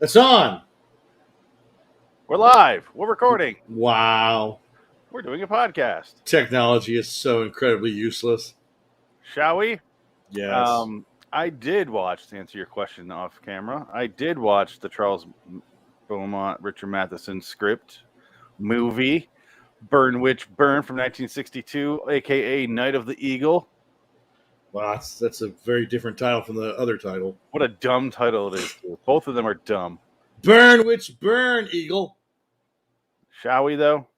It's on. We're live. We're recording. Wow. We're doing a podcast. Technology is so incredibly useless. Shall we? Yes. I did watch, to answer your question off camera, I did watch the Charles Beaumont, Richard Matheson script movie, Burn Witch Burn from 1962, a.k.a. Night of the Eagle. Wow, that's a very different title from the other title. What a dumb title it is. Both of them are dumb. Burn, witch, burn, Eagle. Shall we, though?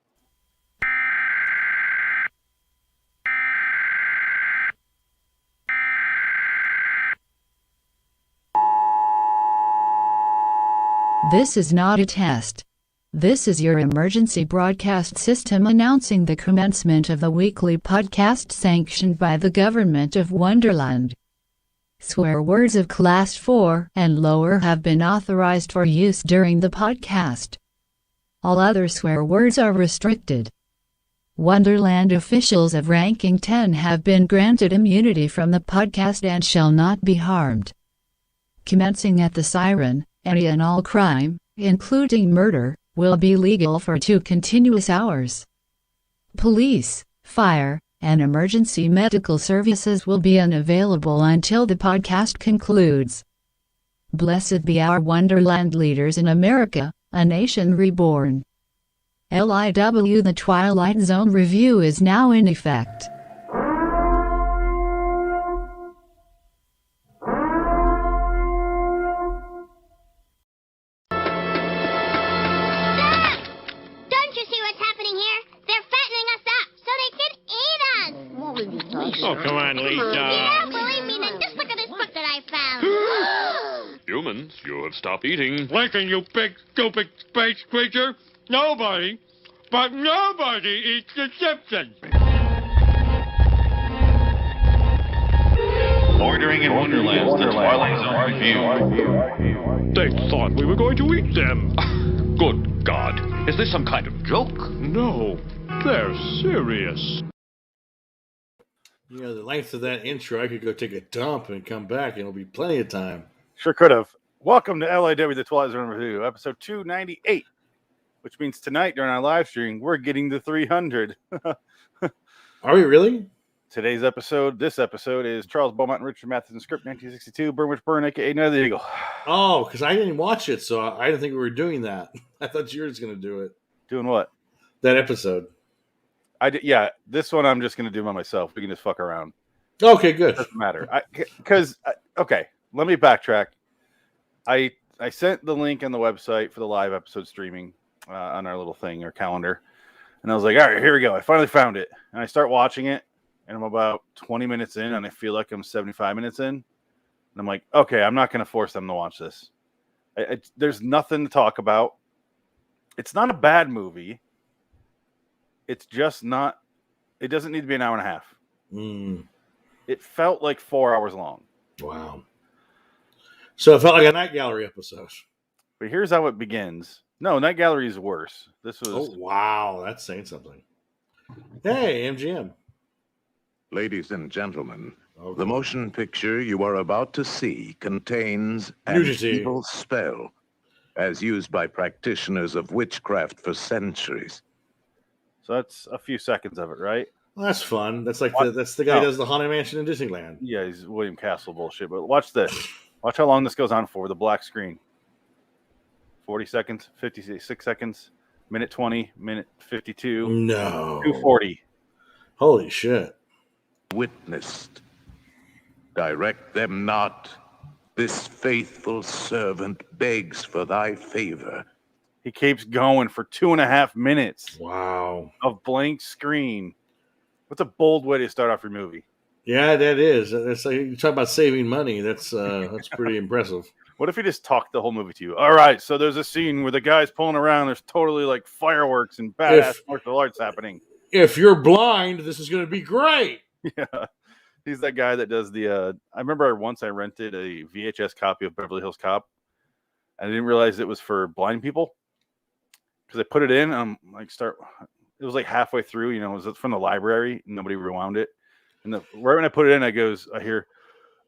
This is not a test. This is your emergency broadcast system announcing the commencement of the weekly podcast sanctioned by the government of Wonderland. Swear words of Class 4 and lower have been authorized for use during the podcast. All other swear words are restricted. Wonderland officials of ranking 10 have been granted immunity from the podcast and shall not be harmed. Commencing at the siren, any and all crime, including murder, will be legal for 2 continuous hours. Police, fire, and emergency medical services will be unavailable until the podcast concludes. Blessed be our Wonderland leaders in America, a nation reborn. LIW The Twilight Zone review is now in effect. Oh, come on, Lisa. You don't believe me? Then just look at this book that I found. Humans, you have stopped eating. Listen, you big, stupid space creature. Nobody eats the Simpsons. Bordering in Wonderland, the Twilight Zone review. They thought we were going to eat them. Good God. Is this some kind of joke? No, they're serious. You know, the length of that intro, I could go take a dump and come back, and it'll be plenty of time. Sure could have. Welcome to LIW The Twilight Zone review, episode 298, which means tonight during our live stream, we're getting to 300. Are we really? This episode is Charles Beaumont and Richard Matheson script 1962, Burn Witch Burn, a.k.a. Night of the Eagle. Oh, because I didn't watch it, so I didn't think we were doing that. I thought you were just going to do it. Doing what? That episode. Yeah, this one I'm just going to do by myself. We can just fuck around. Okay, good. Doesn't matter. Okay, let me backtrack. I sent the link on the website for the live episode streaming on our little thing, our calendar. And I was like, all right, here we go. I finally found it. And I start watching it. And I'm about 20 minutes in, and I feel like I'm 75 minutes in. And I'm like, okay, I'm not going to force them to watch this. There's nothing to talk about. It's not a bad movie. It's just not, it doesn't need to be an hour and a half. It felt like 4 hours long. Wow. So it felt like a Night Gallery episode. But here's how it begins. No, Night Gallery is worse. This was. Oh, wow. That's saying something. Hey, MGM. Ladies and gentlemen, the motion picture you are about to see contains an Nudity. evil spell, as used by practitioners of witchcraft for centuries. So that's a few seconds of it, right? Well, that's fun. That's like that's the guy who does the Haunted Mansion in Disneyland. Yeah, he's William Castle bullshit. But watch this. Watch how long this goes on for, the black screen. 40 seconds, 56 seconds, minute 20, minute 52. No. 240. Holy shit. Witnessed. Direct them not. This faithful servant begs for thy favor. He keeps going for 2.5 minutes. Wow. Of blank screen. What's a bold way to start off your movie? Yeah, that is. That's like, you talk about saving money. That's pretty impressive. What if he just talked the whole movie to you? All right, so there's a scene where the guy's pulling around. There's totally like fireworks and badass martial arts happening. If you're blind, this is going to be great. Yeah. He's that guy that does the I remember once I rented a VHS copy of Beverly Hills Cop. I didn't realize it was for blind people. Because I put it in, it was like halfway through, it was from the library. Nobody rewound it. And right when I put it in, I hear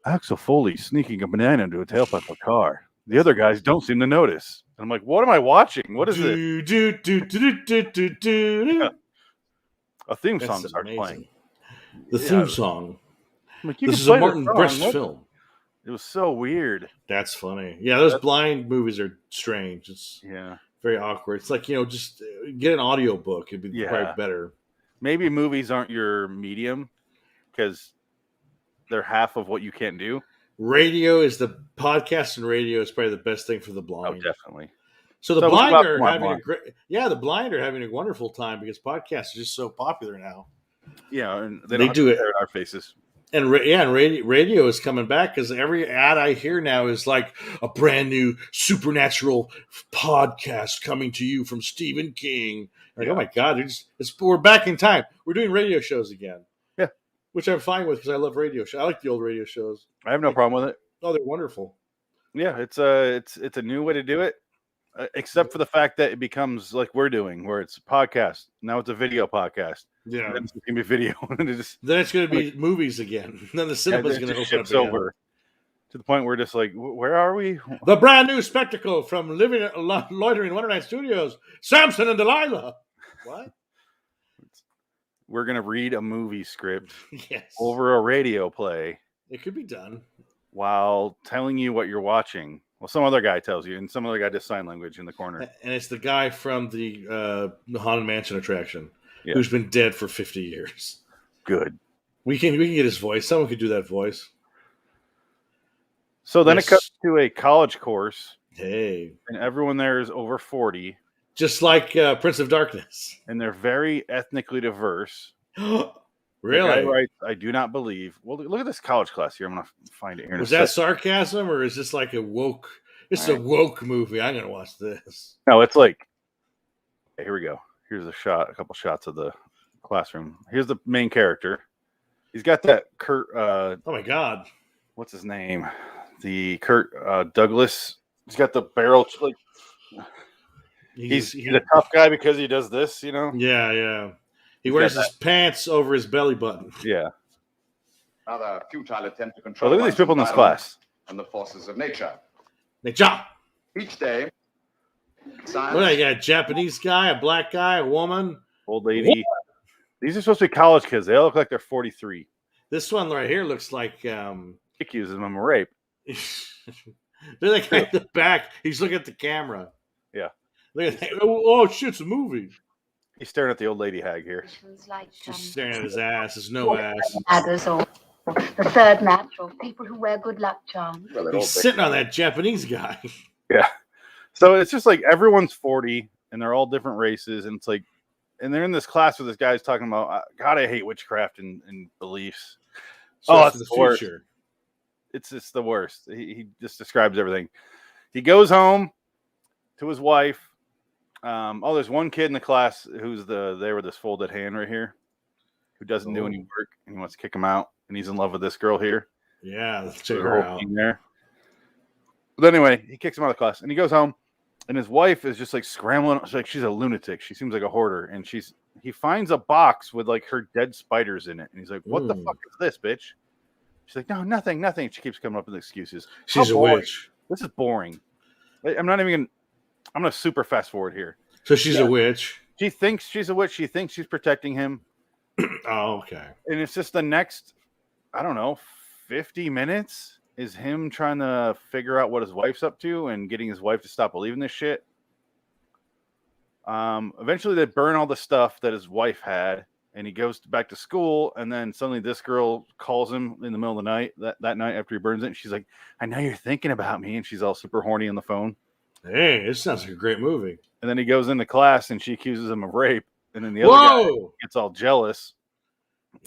Axel Foley sneaking a banana into a tailpipe of a car. The other guys don't seem to notice. And I'm like, what am I watching? What is this? A theme song That's starts amazing. playing. The theme song. I'm like, This is a Martin Brest film. It was so weird. That's funny. Yeah, those blind movies are strange. It's very awkward. It's like, just get an audio book. It'd be probably better. Maybe movies aren't your medium because they're half of what you can't do. Radio is the podcast, and radio is probably the best thing for the blind. Oh, definitely. So the blind are having the blind are having a wonderful time because podcasts are just so popular now. Yeah, and they do it in our faces. And radio is coming back because every ad I hear now is like a brand new supernatural podcast coming to you from Stephen King. Like, oh my God, we're back in time. We're doing radio shows again. Yeah, which I'm fine with because I love radio shows. I like the old radio shows. I have no problem with it. Oh, they're wonderful. Yeah, it's a new way to do it, except for the fact that it becomes like we're doing, where it's a podcast. Now it's a video podcast. Yeah, then it's going to be video. Then it's going to be movies again. Then the cinema's going to open up over to the point where we're just like, where are we? The brand new spectacle from Loitering Wonderland Studios, Samson and Delilah. What? We're going to read a movie script over a radio play. It could be done. While telling you what you're watching. Well, some other guy tells you, and some other guy does sign language in the corner. And it's the guy from the Haunted Mansion attraction who's been dead for 50 years. Good. We can get his voice. Someone could do that voice. So then it comes to a college course. Hey. And everyone there is over 40. Just like Prince of Darkness. And they're very ethnically diverse. Really? The guy writes, I do not believe. Well, look at this college class here. I'm going to find it here. Was that sarcasm, or is this like a woke? It's a woke movie. I'm going to watch this. No, it's like, here we go. Here's a couple shots of the classroom. Here's the main character. He's got that Kurt. Oh my God. What's his name? The Kurt Douglas. He's got the barrel. Like, he's a tough guy because he does this, Yeah. He wears his pants over his belly button. Yeah. Another futile attempt to control. Look at these people in this class. And the forces of nature. Nature. Each day. What, you got a Japanese guy, a black guy, a woman, old lady. What? These are supposed to be college kids. They all look like they're 43. This one right here looks like he accuses them of rape. They're like at the back. He's looking at the camera. Yeah. Look at that. Oh shit, it's a movie. He's staring at the old lady hag here. She's staring at his ass. His no ass. Or the third match, or people who wear good luck charms. He's sitting on that Japanese guy. Yeah. So it's just like everyone's 40 and they're all different races. And it's like, and they're in this class where this guy's talking about, God, I hate witchcraft and beliefs. So it's the future. It's just the worst. He just describes everything. He goes home to his wife. There's one kid in the class who's there with this folded hand right here, who doesn't do any work, and he wants to kick him out, and he's in love with this girl here. Yeah, let's check her out. There. But anyway, he kicks him out of the class, and he goes home, and his wife is just like scrambling. She's a lunatic. She seems like a hoarder, and he finds a box with like her dead spiders in it, and he's like, "What the fuck is this, bitch?" She's like, "No, nothing." She keeps coming up with excuses. She's a witch. This is boring. I'm not even gonna. I'm going to super fast forward here. So she's a witch. She thinks she's a witch. She thinks she's protecting him. Oh, okay. And it's just the next, 50 minutes is him trying to figure out what his wife's up to and getting his wife to stop believing this shit. Eventually they burn all the stuff that his wife had, and he goes back to school, and then suddenly this girl calls him in the middle of the night, that night after he burns it, and she's like, I know you're thinking about me, and she's all super horny on the phone. Hey, this sounds like a great movie. And then he goes into class and she accuses him of rape. And then the other guy gets all jealous.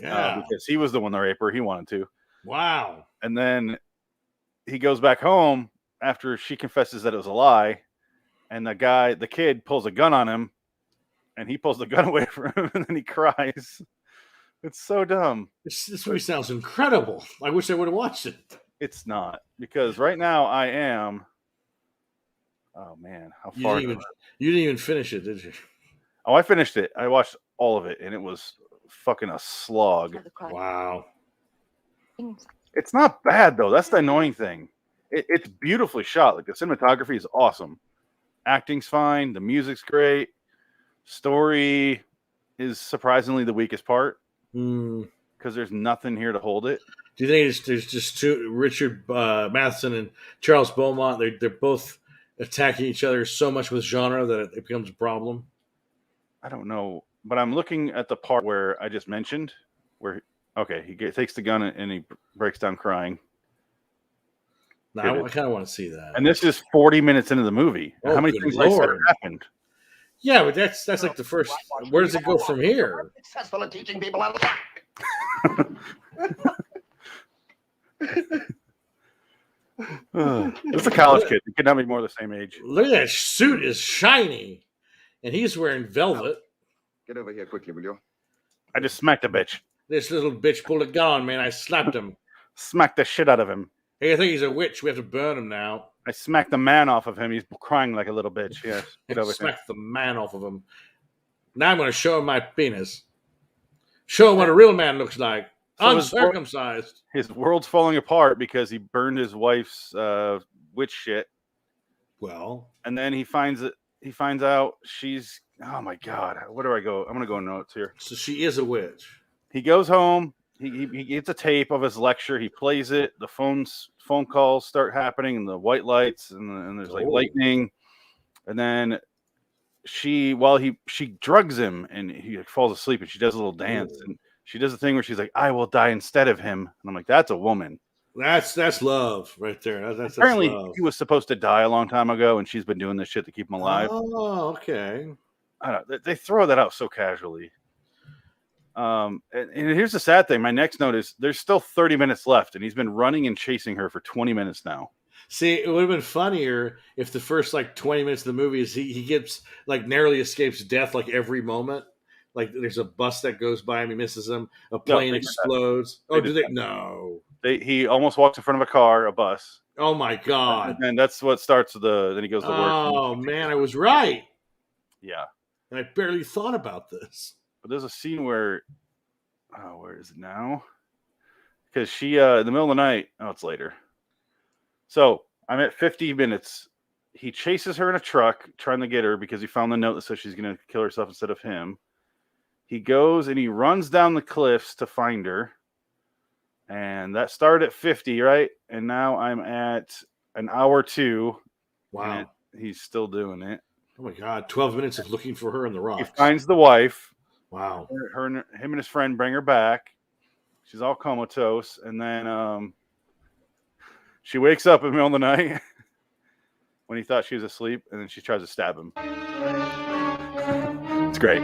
Yeah. Because he was the one to rape her. He wanted to. Wow. And then he goes back home after she confesses that it was a lie. And the kid pulls a gun on him. And he pulls the gun away from him. And then he cries. It's so dumb. This movie sounds incredible. I wish I would have watched it. It's not. Because right now I am... Oh man, how far? You didn't even finish it, did you? Oh, I finished it. I watched all of it, and it was fucking a slog. Wow. It's not bad though. That's the annoying thing. It's beautifully shot. Like the cinematography is awesome. Acting's fine. The music's great. Story is surprisingly the weakest part because there's nothing here to hold it. Do you think there's just two, Richard Matheson and Charles Beaumont? They're both attacking each other so much with genre that it becomes a problem. I don't know, but I'm looking at the part where I just mentioned, where he takes the gun and he breaks down crying. No, I kind of want to see that. And this is 40 minutes into the movie. Oh, how many things like that happened? Yeah, but that's like the first. Where does it go from here? Successful at teaching people how to It's a college kid. He could not be more the same age. Look at that suit is shiny, and he's wearing velvet. Get over here quickly, will you? I just smacked a bitch. This little bitch pulled a gun on me, and I slapped him. Smacked the shit out of him. Hey, I think he's a witch. We have to burn him now. I smacked the man off of him. He's crying like a little bitch. Yes. Get over here. Smacked the man off of him. Now I'm going to show him my penis. Show him what a real man looks like. So Uncircumcised. His world's falling apart because he burned his wife's witch shit. Well, and then he finds out she's. Oh my god! Where do I go? I'm going to go in notes here. So she is a witch. He goes home. He gets a tape of his lecture. He plays it. The phone calls start happening, and the white lights, and there's like lightning. And then she drugs him, and he falls asleep, and she does a little dance, and she does the thing where she's like, "I will die instead of him," and I'm like, "That's a woman." That's love right there. That's apparently love. He was supposed to die a long time ago, and she's been doing this shit to keep him alive. Oh, okay. I don't know. They throw that out so casually. And here's the sad thing. My next note is there's still 30 minutes left, and he's been running and chasing her for 20 minutes now. See, it would have been funnier if the first 20 minutes of the movie is he gets narrowly escapes death every moment. Like there's a bus that goes by him, he misses him. A plane explodes. Oh, do they? No. He almost walks in front of a car, a bus. Oh my god! And that's what starts then he goes to work. Oh man, I was right. Yeah. And I barely thought about this. But there's a scene where is it now? Because she in the middle of the night. Oh, it's later. So I'm at 50 minutes. He chases her in a truck trying to get her because he found the note that says she's going to kill herself instead of him. He goes and he runs down the cliffs to find her. And that started at 50, right? And now I'm at an hour 2. Wow. He's still doing it. Oh my god, 12 minutes of looking for her in the rocks. He finds the wife. Wow. Him and his friend bring her back. She's all comatose. And then she wakes up in the middle of the night when he thought she was asleep. And then she tries to stab him. It's great.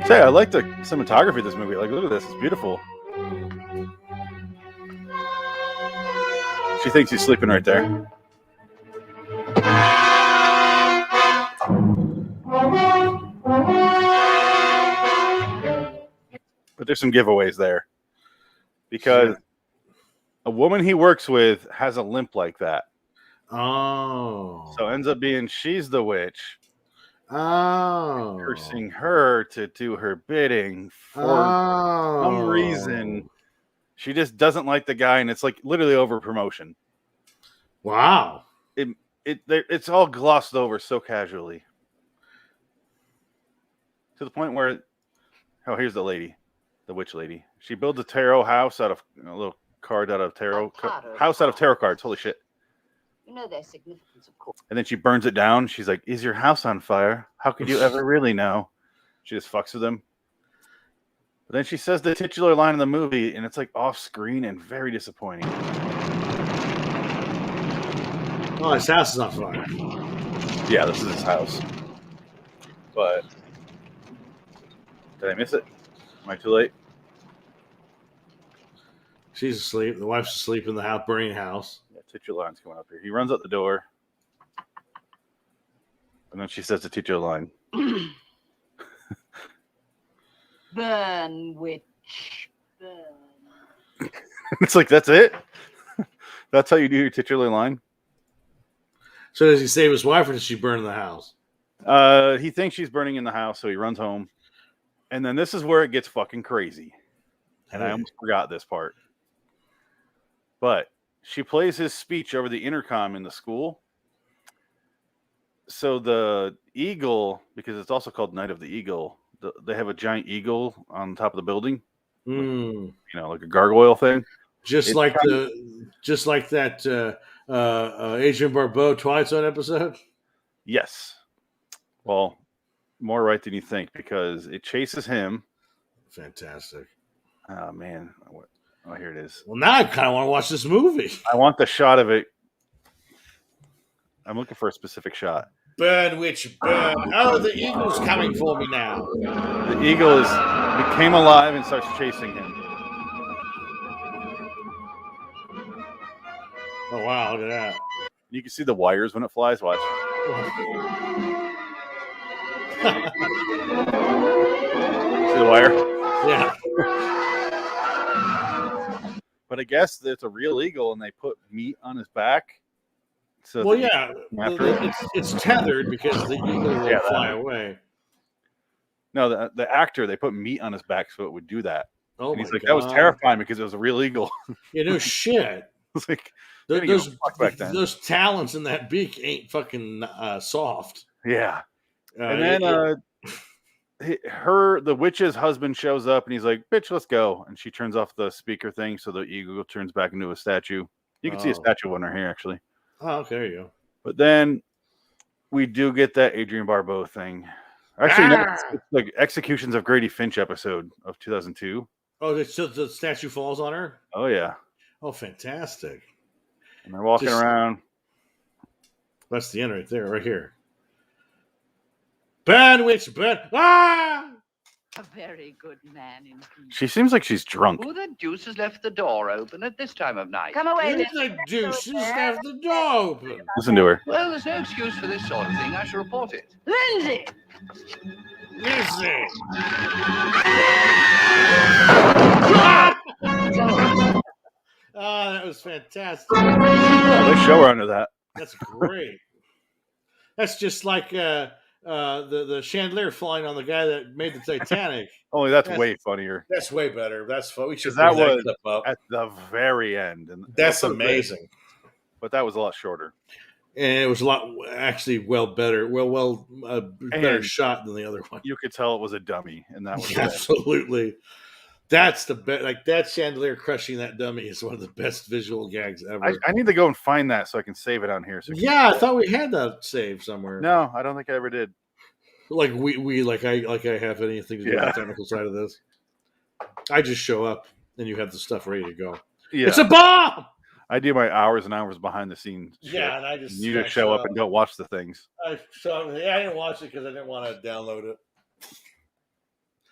Say, I like the cinematography of this movie. Look at this. It's beautiful. She thinks he's sleeping right there. But there's some giveaways there because a woman he works with has a limp like that. Oh. So ends up being she's the witch. Oh. Cursing her to do her bidding for some reason. She just doesn't like the guy, and it's literally over promotion. Wow. It's all glossed over so casually. To the point where, here's the lady. The witch lady. She builds a tarot house out of a little card out of tarot house out of tarot cards. Holy shit! You know their significance, of course. And then she burns it down. She's like, "Is your house on fire? How could you ever really know?" She just fucks with him. But then she says the titular line in the movie, and it's off screen and very disappointing. Oh, his house is on fire. Yeah, this is his house. But did I miss it? Am I too late? She's asleep. The wife's asleep in the house, burning house. Yeah, titular line's coming up here. He runs out the door. And then she says the titular line. Burn, witch. Burn. It's that's it? That's how you do your titular line? So does he save his wife or does she burn the house? He thinks she's burning in the house, so he runs home. And then this is where it gets fucking crazy. And I almost forgot this part. But she plays his speech over the intercom in the school. So the eagle, because it's also called Night of the Eagle, they have a giant eagle on top of the building, like a gargoyle thing. Just like that Adrian Barbeau Twilight Zone episode. Yes. Well, more right than you think, because it chases him. Fantastic. Oh man. Oh, here it is. Well, now I kind of want to watch this movie. I want the shot of it. I'm looking for a specific shot. Burn, witch, burn. Oh, the eagle's coming for me now. The eagle became alive and starts chasing him. Oh, wow, look at that. You can see the wires when it flies. Watch. See the wire? Yeah. But I guess it's a real eagle, and they put meat on his back. So well, yeah, it's tethered because the eagle will fly away. No, the actor, they put meat on his back so it would do that. Oh, and he's my like, God. that was terrifying because it was a real eagle. Yeah, no shit. It's like, those talons in that beak ain't fucking soft. Yeah. And then the witch's husband shows up and he's like, bitch, let's go. And she turns off the speaker thing so the eagle turns back into a statue. You can see a statue on her hair, actually. Oh, okay, there you go. But then we do get that Adrian Barbeau thing. Actually, no, it's like Executions of Grady Finch episode of 2002. Oh, so the statue falls on her? Oh, yeah. Oh, fantastic. And they're walking around. That's the end right there, right here. Burn, witch, burn. Ah! A very good man indeed. She seems like she's drunk. Who the deuce has left the door open at this time of night? Come away, Who the deuce has left the door open? Listen to her. Well, there's no excuse for this sort of thing. I shall report it. Lindsay! Lizzie! Oh, that was fantastic. Oh, they show her under that. That's great. That's just like the chandelier flying on the guy that made the Titanic. Only that's way funnier. That's way better. That's funny. We should that bring was clip up. at the very end. And that's amazing. But that was a lot shorter. And it was a lot, actually, better shot than the other one. You could tell it was a dummy, and that was absolutely. That's the best. Like that chandelier crushing that dummy is one of the best visual gags ever. I need to go and find that so I can save it on here. So I thought we had that saved somewhere. No, I don't think I ever did. Like I have anything to do with the technical side of this. I just show up and you have the stuff ready to go. Yeah. It's a bomb. I do my hours and hours behind the scenes. Yeah, and you just show up and don't watch the things. I didn't watch it because I didn't want to download it.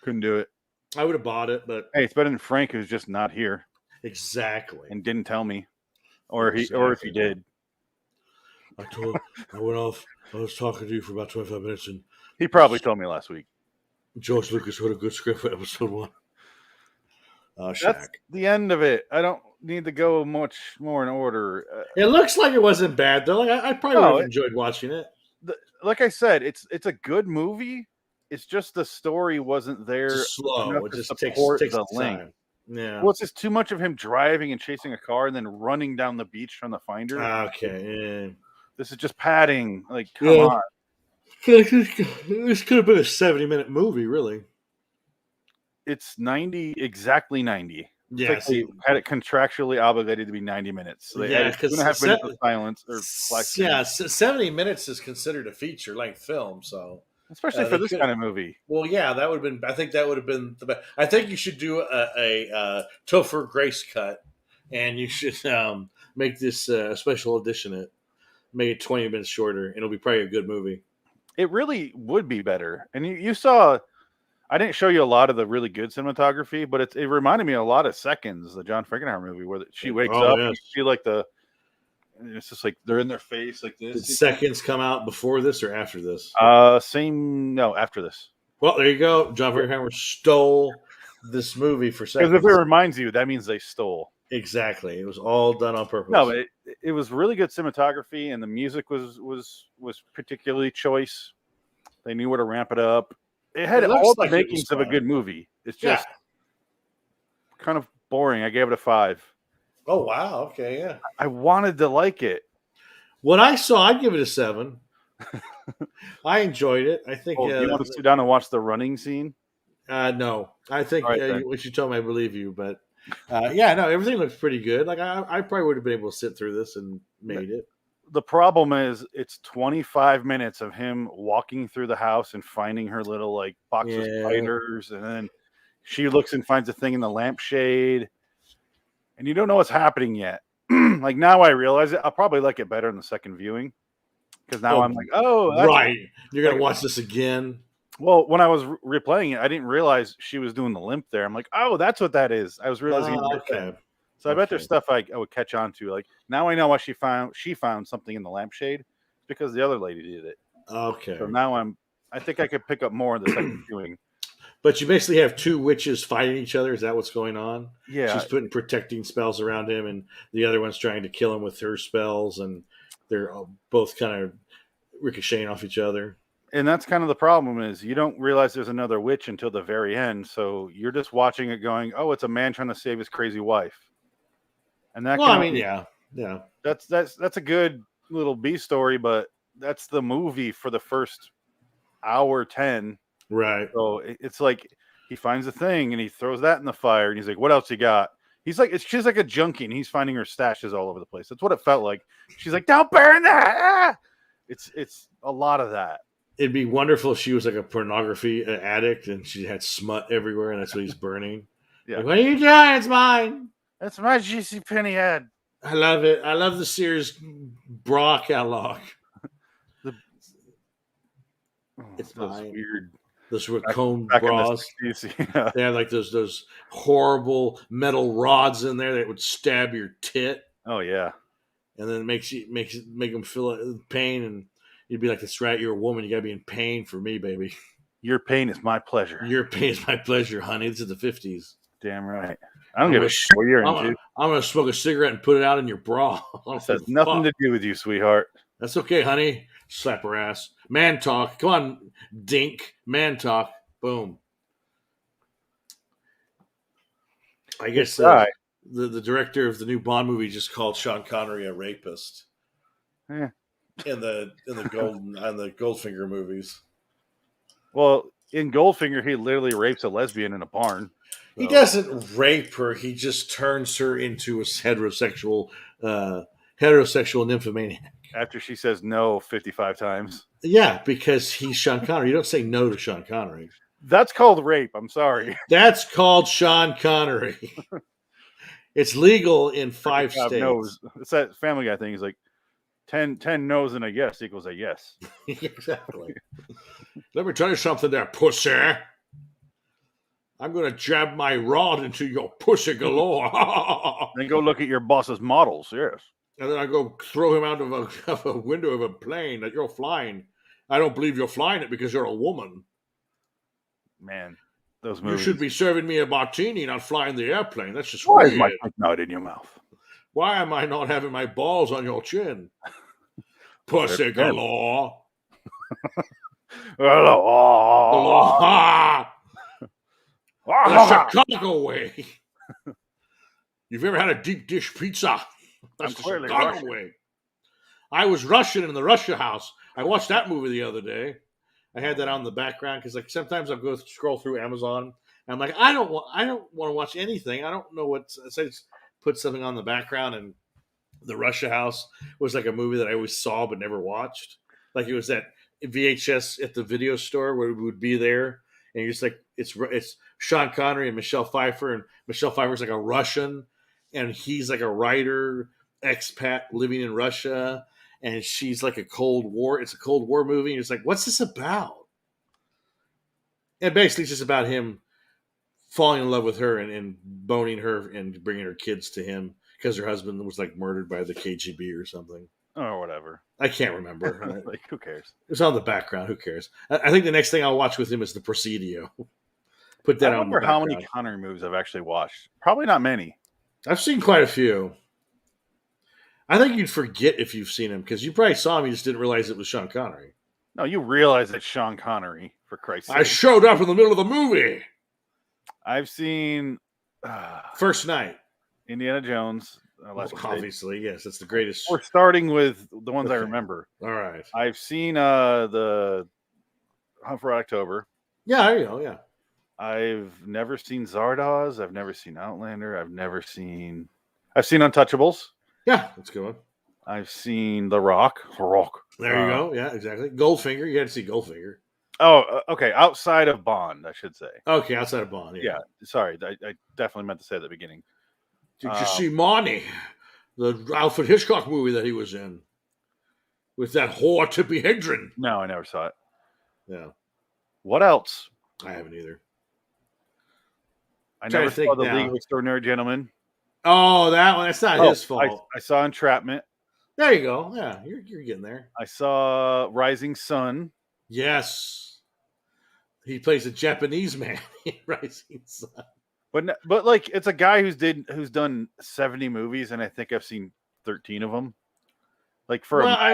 Couldn't do it. I would have bought it, but hey, it's better than Frank, who's just not here. Exactly. And didn't tell me, or if he did. I went off. I was talking to you for about 25 minutes, and he probably told me last week. George Lucas wrote a good script for episode 1. That's the end of it. I don't need to go much more in order. It looks like it wasn't bad though. Like I probably would have enjoyed watching it. Like I said, it's a good movie. It's just the story wasn't there. It's slow. It just takes the link. time. Yeah. Well, it's just too much of him driving and chasing a car and then running down the beach from the finder. Okay. Yeah. This is just padding. Like, come on. This could have been a 70-minute movie, really. It's exactly 90. Yeah, like they had it contractually obligated to be 90 minutes. So they added 2.5 minutes of silence or flash. Yeah, 70 minutes is considered a feature-length film, so especially for this kind of movie. Well, yeah, that would have been. I think that would have been the best. I think you should do a Topher Grace cut, and you should make this a special edition. Make it 20 minutes shorter, and it'll be probably a good movie. It really would be better. And you saw. I didn't show you a lot of the really good cinematography, but it reminded me a lot of Seconds, the John Frankenhauer movie, where she wakes up and you see like it's just like they're in their face like this. Did Seconds come out before this or after this? After this. Well, there you go. John Frankenhauer stole this movie for Seconds. Because if it reminds you, that means they stole. Exactly. It was all done on purpose. No, but it was really good cinematography, and the music was particularly choice. They knew where to ramp it up. It had all the makings of a good movie. It's just kind of boring. I gave it a 5. Oh wow, okay, yeah. I wanted to like it. What I saw, I'd give it a 7. I enjoyed it. I think. Oh, you want to sit down and watch the running scene? No, I think All right, then. what you told me, I believe you. But yeah, no, everything looks pretty good. Like I probably would have been able to sit through this and made it. The problem is it's 25 minutes of him walking through the house and finding her little like box of spiders, and then she looks and finds a thing in the lampshade, and you don't know what's happening yet. Like now I realize it. I'll probably like it better in the second viewing because now I'm like, oh, that's right. You're gonna watch this again. Well, when I was replaying it, I didn't realize she was doing the limp there. I'm like, oh, that's what that is. I was realizing. Okay. So I bet there's stuff I would catch on to. Like now I know why she found something in the lampshade because the other lady did it. Okay. So now I think I could pick up more in the second viewing. But you basically have two witches fighting each other. Is that what's going on? Yeah. She's putting protecting spells around him, and the other one's trying to kill him with her spells, and they're both kind of ricocheting off each other. And that's kind of the problem is you don't realize there's another witch until the very end. So you're just watching it going, oh, it's a man trying to save his crazy wife. And that yeah. That's a good little B story, but that's the movie for the first hour 10. Right. So it's like he finds a thing and he throws that in the fire and he's like, what else you got? She's like a junkie and he's finding her stashes all over the place. That's what it felt like. She's like, don't burn that. Ah! It's a lot of that. It'd be wonderful if she was like a pornography addict and she had smut everywhere and that's what he's burning. Yeah. Like, what are you doing? It's mine. That's my GC Penny ad. I love it. I love the Sears bra catalog. It's those weird. Those were cone bras. Yeah. They had like those horrible metal rods in there that would stab your tit. Oh yeah. And then it make them feel pain, and you'd be like, "That's right, you're a woman. You gotta be in pain for me, baby. Your pain is my pleasure. Your pain is my pleasure, honey." This is the 50s. Damn right. I don't give a shit what you're into. I'm gonna smoke a cigarette and put it out in your bra. This has nothing to do with you, sweetheart. That's okay, honey. Slap her ass. Man talk. Come on, dink. Man talk. Boom. I guess the director of the new Bond movie just called Sean Connery a rapist. Yeah. In the Goldfinger movies. Well, in Goldfinger, he literally rapes a lesbian in a barn. So. He doesn't rape her. He just turns her into a heterosexual nymphomaniac. After she says no 55 times. Yeah, because he's Sean Connery. You don't say no to Sean Connery. That's called rape. I'm sorry. That's called Sean Connery. It's legal in 5 states. No's. It's that Family Guy thing. He's like, 10 no's and a yes equals a yes. Exactly. Let me tell you something there, pussy. I'm going to jab my rod into your pussy galore. Then go look at your boss's models, yes. And then I go throw him out of a window of a plane that you're flying. I don't believe you're flying it because you're a woman. Man, those movies. You should be serving me a martini, not flying the airplane. That's just Why weird. is my nut in your mouth? Why am I not having my balls on your chin? Pussy galore. The Chicago way. You've ever had a deep dish pizza? That's the Chicago way. I was Russian in the Russia House. I watched that movie the other day. I had that on the background because, like, sometimes I'll go scroll through Amazon and I'm like, I don't want to watch anything. I don't know what. So I just put something on the background, and the Russia House was like a movie that I always saw but never watched. Like it was that VHS at the video store where we would be there, and you're just like, it's Sean Connery and Michelle Pfeiffer, and Michelle Pfeiffer's like a Russian, and he's like a writer expat living in Russia, and she's like it's a Cold War movie, and it's like, what's this about? And basically it's just about him falling in love with her and boning her and bringing her kids to him because her husband was like murdered by the KGB or something. Or whatever. I can't remember. Like, who cares? It's on the background. Who cares? I think the next thing I'll watch with him is The Presidio. Put that on the background. How many Connery movies I've actually watched? Probably not many. I've seen quite a few. I think you'd forget if you've seen him because you probably saw him. You just didn't realize it was Sean Connery. No, you realize it's Sean Connery, for Christ's sake. I showed up in the middle of the movie. I've seen First Night, Indiana Jones, Obviously, yes, it's the greatest. We're starting with the ones I remember. All right. I've seen the Hunt for October. Yeah, there you go. Yeah. I've never seen Zardoz. I've never seen Outlander. I've seen Untouchables. Yeah, that's a good one. I've seen The Rock. There you go. Yeah, exactly. Goldfinger. You had to see Goldfinger. Oh, okay. Outside of Bond, I should say. Okay, outside of Bond. Yeah. Sorry, I definitely meant to say at the beginning. Did you see Monty, the Alfred Hitchcock movie that he was in, with that whore Tippi Hedren? No, I never saw it. Yeah. What else? I haven't either. I never saw The League of Extraordinary Gentlemen. Oh, that one. That's not his fault. I saw Entrapment. There you go. Yeah, you're getting there. I saw Rising Sun. Yes. He plays a Japanese man in Rising Sun. But like, it's a guy who's done 70 movies, and I think I've seen 13 of them. Like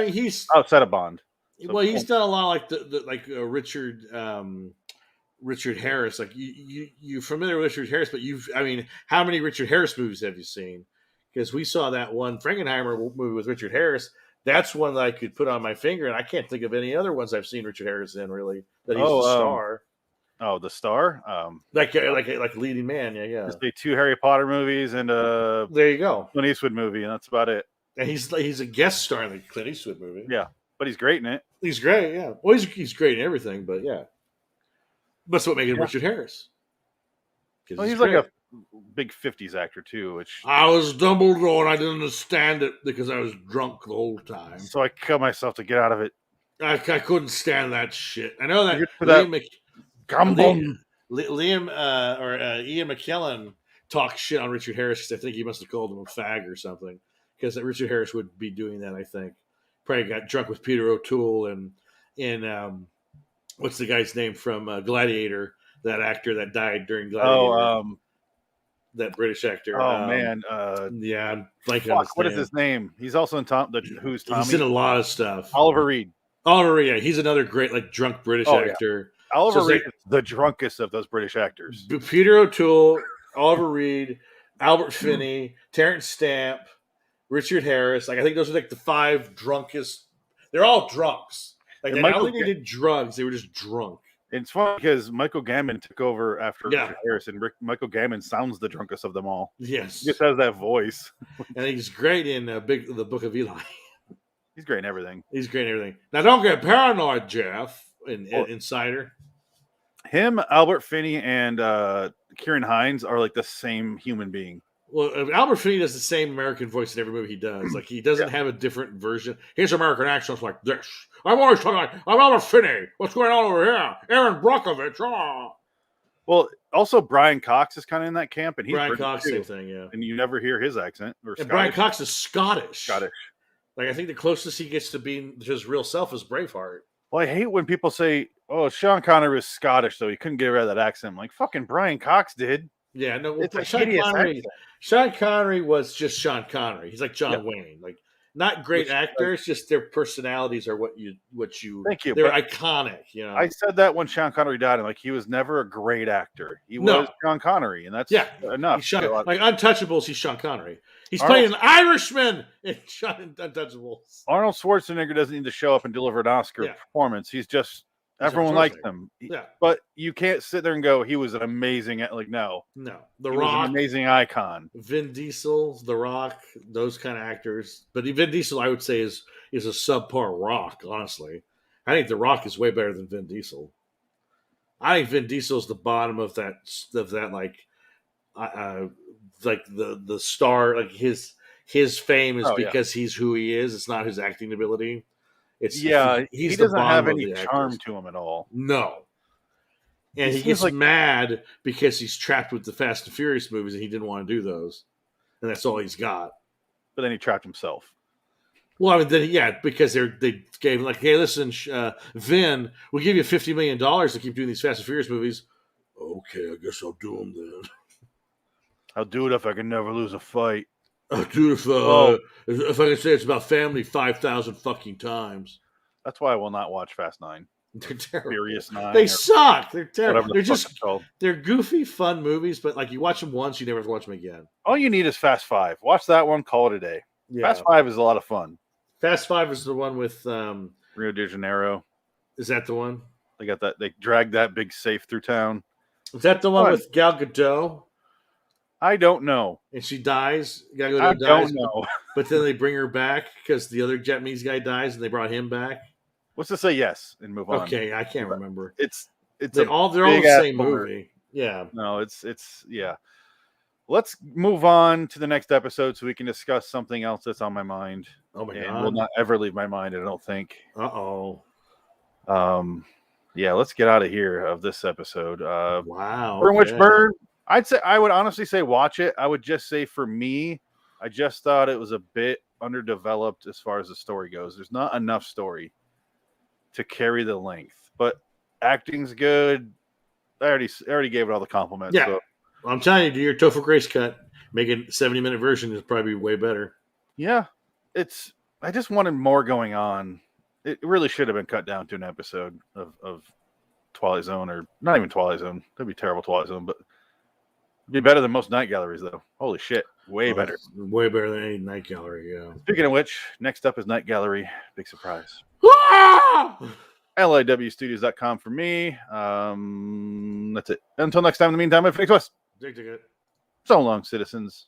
he's outside of Bond. So he's done a lot like Richard Harris. Like you're familiar with Richard Harris, but how many Richard Harris movies have you seen? Because we saw that one Frankenheimer movie with Richard Harris. That's one that I could put on my finger, and I can't think of any other ones I've seen Richard Harris in really that he's the star. Oh, the star, like leading man, yeah. Just 2 Harry Potter movies and there you go, Clint Eastwood movie, and that's about it. And he's a guest star in the Clint Eastwood movie. Yeah, but he's great in it. He's great, yeah. Well, he's great in everything, but yeah, that's what makes him Richard Harris. Well, he's like a big 50s actor too. Which I was Dumbledore, and I didn't understand it because I was drunk the whole time. So I killed myself to get out of it. I couldn't stand that shit. I know that Ian McKellen talks shit on Richard Harris because I think he must have called him a fag or something. Because Richard Harris would be doing that, I think. Probably got drunk with Peter O'Toole and what's the guy's name from Gladiator? That actor that died during Gladiator. That British actor. Oh man, yeah, I'm blanking on his name. What is his name? He's also in Who's Tommy? He's in a lot of stuff. Oliver Reed. Yeah, he's another great drunk British actor. Yeah. Oliver Reed is the drunkest of those British actors. Peter O'Toole, Oliver Reed, Albert Finney, Terrence Stamp, Richard Harris. I think those are the 5 drunkest. They're all drunks. They not only did drugs, they were just drunk. It's funny because Michael Gambon took over after Richard Harris, and Michael Gambon sounds the drunkest of them all. Yes, he just has that voice, and he's great in the Book of Eli. He's great in everything. Now, don't get paranoid, Jeff. Insider. Him, Albert Finney, and Kieran Hines are like the same human being. Well, Albert Finney does the same American voice in every movie he does. Like, he doesn't have a different version. His American accent's like this. I'm always talking like, I'm Albert Finney. What's going on over here? Aaron Brockovich. Oh. Well, also Brian Cox is kind of in that camp, and he's Brian Cox, same thing, yeah. And you never hear his accent. And Brian Cox is Scottish. Like, I think the closest he gets to being his real self is Braveheart. Well, I hate when people say, "Oh, Sean Connery was Scottish, so he couldn't get rid of that accent." I'm like, fucking Brian Cox did. Yeah, no, Sean Connery was just Sean Connery. He's like John Wayne. Like, not great actors, just their personalities are what you. Thank you. They're iconic. You know, I said that when Sean Connery died, and he was never a great actor. He was Sean Connery, and that's enough. Like Untouchables, he's Sean Connery. He's playing an Irishman in Untouchables. Arnold Schwarzenegger doesn't need to show up and deliver an Oscar performance. He's just everyone likes him. Yeah, but you can't sit there and go, he was an amazing. No. The Rock was an amazing icon. Vin Diesel, The Rock, those kind of actors. But Vin Diesel, I would say, is a subpar Rock. Honestly, I think The Rock is way better than Vin Diesel. I think Vin Diesel is the bottom of that like the star. Like his fame is because he's who he is. It's not his acting ability. He doesn't have any charm to him at all. No. And he gets mad because he's trapped with the Fast and Furious movies and he didn't want to do those. And that's all he's got. But then he trapped himself. Well, I mean, because they gave him hey, listen, Vin, we'll give you $50 million to keep doing these Fast and Furious movies. Okay, I guess I'll do them then. I'll do it if I can never lose a fight. I'll do it if I can say it's about family 5,000 fucking times. That's why I will not watch Fast 9. They're terrible. Furious 9. They suck. They're terrible. They're just they're goofy, fun movies, but like you watch them once, you never have to watch them again. All you need is Fast 5. Watch that one, call it a day. Yeah. Fast 5 is a lot of fun. Fast 5 is the one with Rio de Janeiro. Is that the one? They got that. They dragged that big safe through town. Is that the one with Gal Gadot? I don't know. And she dies. Gal Gadot I dies. don't know. But then they bring her back because the other Japanese guy dies, and they brought him back. Let's just say yes and move on. Okay, I can't remember. They're all the same movie. Yeah. No, it's yeah. Let's move on to the next episode so we can discuss something else that's on my mind. Oh my and god. will not ever leave my mind, I don't think. Uh-oh. Yeah, let's get out of here of this episode. Wow. Burn Witch Burn. I would honestly say watch it. I would just say for me, I just thought it was a bit underdeveloped as far as the story goes. There's not enough story to carry the length, but acting's good. I already gave it all the compliments. Yeah. So. I'm telling you, do your Topher Grace cut. Make it 70-minute version is probably way better. Yeah. I just wanted more going on. It really should have been cut down to an episode of Twilight Zone, or not even Twilight Zone. That'd be terrible Twilight Zone, but it'd be better than most night galleries, though. Holy shit. Way better. Way better than any night gallery, yeah. Speaking of which, next up is Night Gallery. Big surprise. Ah! LIWstudios.com for me. That's it. Until next time, in the meantime, I'm Phoenix West. Dig. So long, citizens.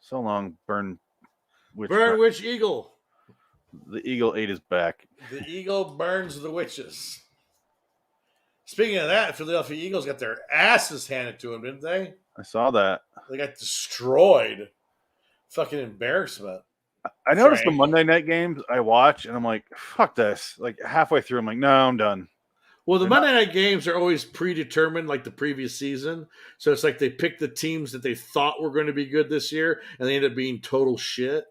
So long, Burn Witch. Burn Witch Eagle. The Eagle ate his back. The Eagle burns the witches. Speaking of that, Philadelphia Eagles got their asses handed to them, didn't they? I saw that. They got destroyed. Fucking embarrassment. I noticed the Monday night games I watch, and I'm like, fuck this. Like, halfway through, I'm like, no, I'm done. Well, the Monday night games are always predetermined, like the previous season. So it's like they pick the teams that they thought were going to be good this year, and they end up being total shit.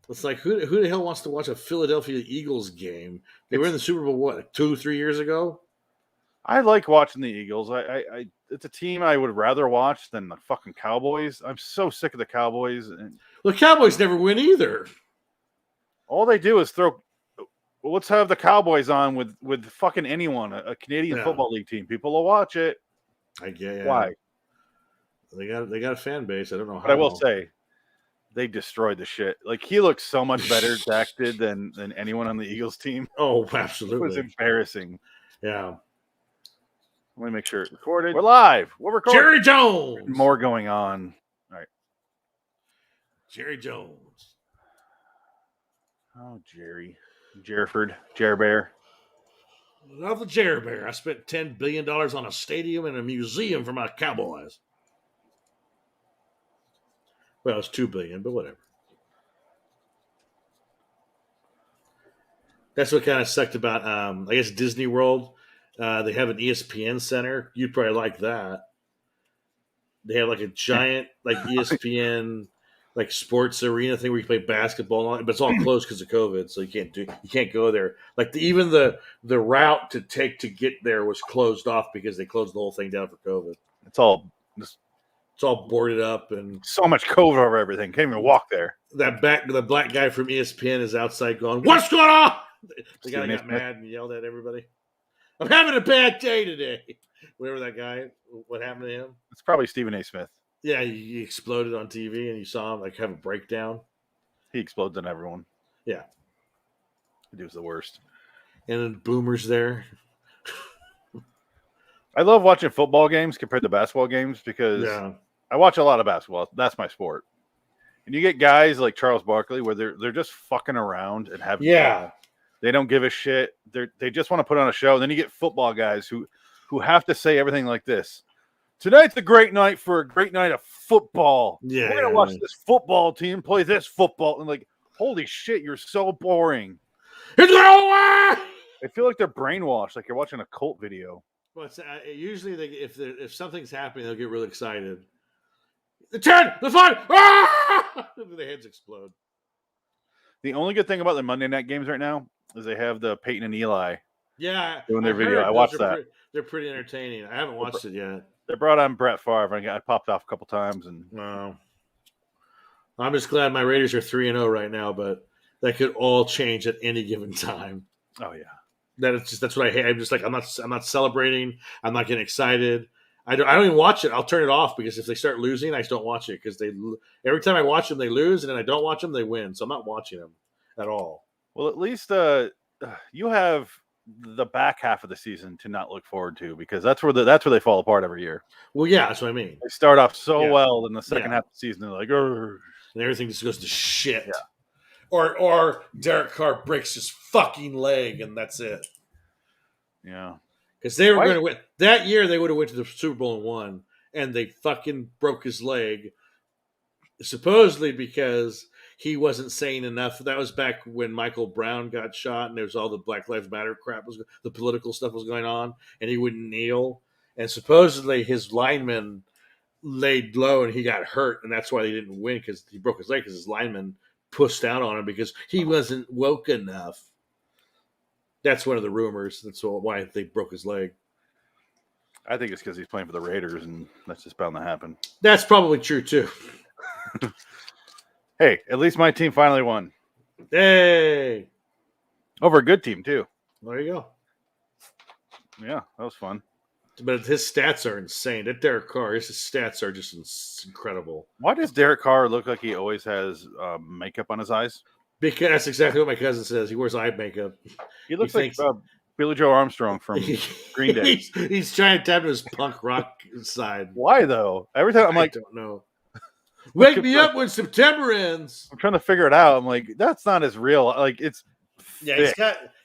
It's like, who the hell wants to watch a Philadelphia Eagles game? They were in the Super Bowl, what, 2-3 years ago? I like watching the Eagles. It's a team I would rather watch than the fucking Cowboys. I'm so sick of the Cowboys. And the Cowboys never win either. All they do is throw. Well, let's have the Cowboys on with fucking anyone, a Canadian Football League team. People will watch it. I get why. They got a fan base. I don't know how. But I will say, they destroyed the shit. Like, he looks so much better, Dak did, than anyone on the Eagles team. Oh, absolutely. It was embarrassing. Yeah. Let me make sure it's recorded. We're live. We're recording. Jerry Jones. More going on. All right. Jerry Jones. Oh, Jerriford. Jer Bear. Love the Jer Bear. I spent $10 billion on a stadium and a museum for my Cowboys. Well, it's $2 billion, but whatever. That's what kind of sucked about, I guess, Disney World. They have an ESPN center. You'd probably like that. They have like a giant, like ESPN, like sports arena thing where you play basketball on it, but it's all closed because of COVID, so you can't go there. Like even the route to take to get there was closed off because they closed the whole thing down for COVID. It's all boarded up and so much COVID over everything. Can't even walk there. The black guy from ESPN is outside going, "What's going on?" The guy got mad and yelled at everybody. I'm having a bad day today. Whatever that guy, what happened to him? It's probably Stephen A. Smith. Yeah, he exploded on TV, and you saw him like have a breakdown. He explodes on everyone. Yeah, he was the worst. And then Boomer's there. I love watching football games compared to basketball games because I watch a lot of basketball. That's my sport. And you get guys like Charles Barkley where they're just fucking around and having fun. They don't give a shit. They just want to put on a show. And then you get football guys who have to say everything like this. Tonight's a great night for a great night of football. Yeah, we're gonna watch this football team play this football. And like, holy shit, you're so boring. It's gonna I feel like they're brainwashed, like you're watching a cult video. Well, it's, usually if something's happening, they'll get really excited. The 10, the 5, the heads explode. The only good thing about the Monday night games right now is they have the Peyton and Eli. Yeah, doing their video. I watched that. They're pretty entertaining. I haven't watched it yet. They brought on Brett Favre. I popped off a couple times, and I'm just glad my Raiders are 3-0 right now. But that could all change at any given time. Oh yeah. That's what I hate. I'm just like I'm not celebrating. I'm not getting excited. I don't even watch it. I'll turn it off because if they start losing, I just don't watch it because every time I watch them they lose, and then I don't watch them they win. So I'm not watching them at all. Well, at least you have the back half of the season to not look forward to because that's where they fall apart every year. Well, yeah, that's what I mean. They start off so well, in the second half of the season they're like, "Urgh." And everything just goes to shit. Yeah. Or Derek Carr breaks his fucking leg, and that's it. Yeah. Because they were going to win. That year, they would have went to the Super Bowl and won, and they fucking broke his leg, supposedly because he wasn't saying enough. That was back when Michael Brown got shot, and there was all the Black Lives Matter crap, the political stuff was going on, and he wouldn't kneel. And supposedly his lineman laid low, and he got hurt, and that's why they didn't win, because he broke his leg, because his lineman pushed down on him because he wasn't woke enough. That's one of the rumors. That's why they broke his leg. I think it's because he's playing for the Raiders, and that's just bound to happen. That's probably true, too. Hey, at least my team finally won. Hey! Over a good team, too. There you go. Yeah, that was fun. But his stats are insane. That Derek Carr, his stats are just incredible. Why does Derek Carr look like he always has makeup on his eyes? Because that's exactly what my cousin says. He wears eye makeup. He looks like Billy Joe Armstrong from Green Day. He's trying to tap into his punk rock side. Why, though? Every time I'm I don't know. Wake me up when September ends. I'm trying to figure it out. I'm like, that's not as real. Like, it's thick.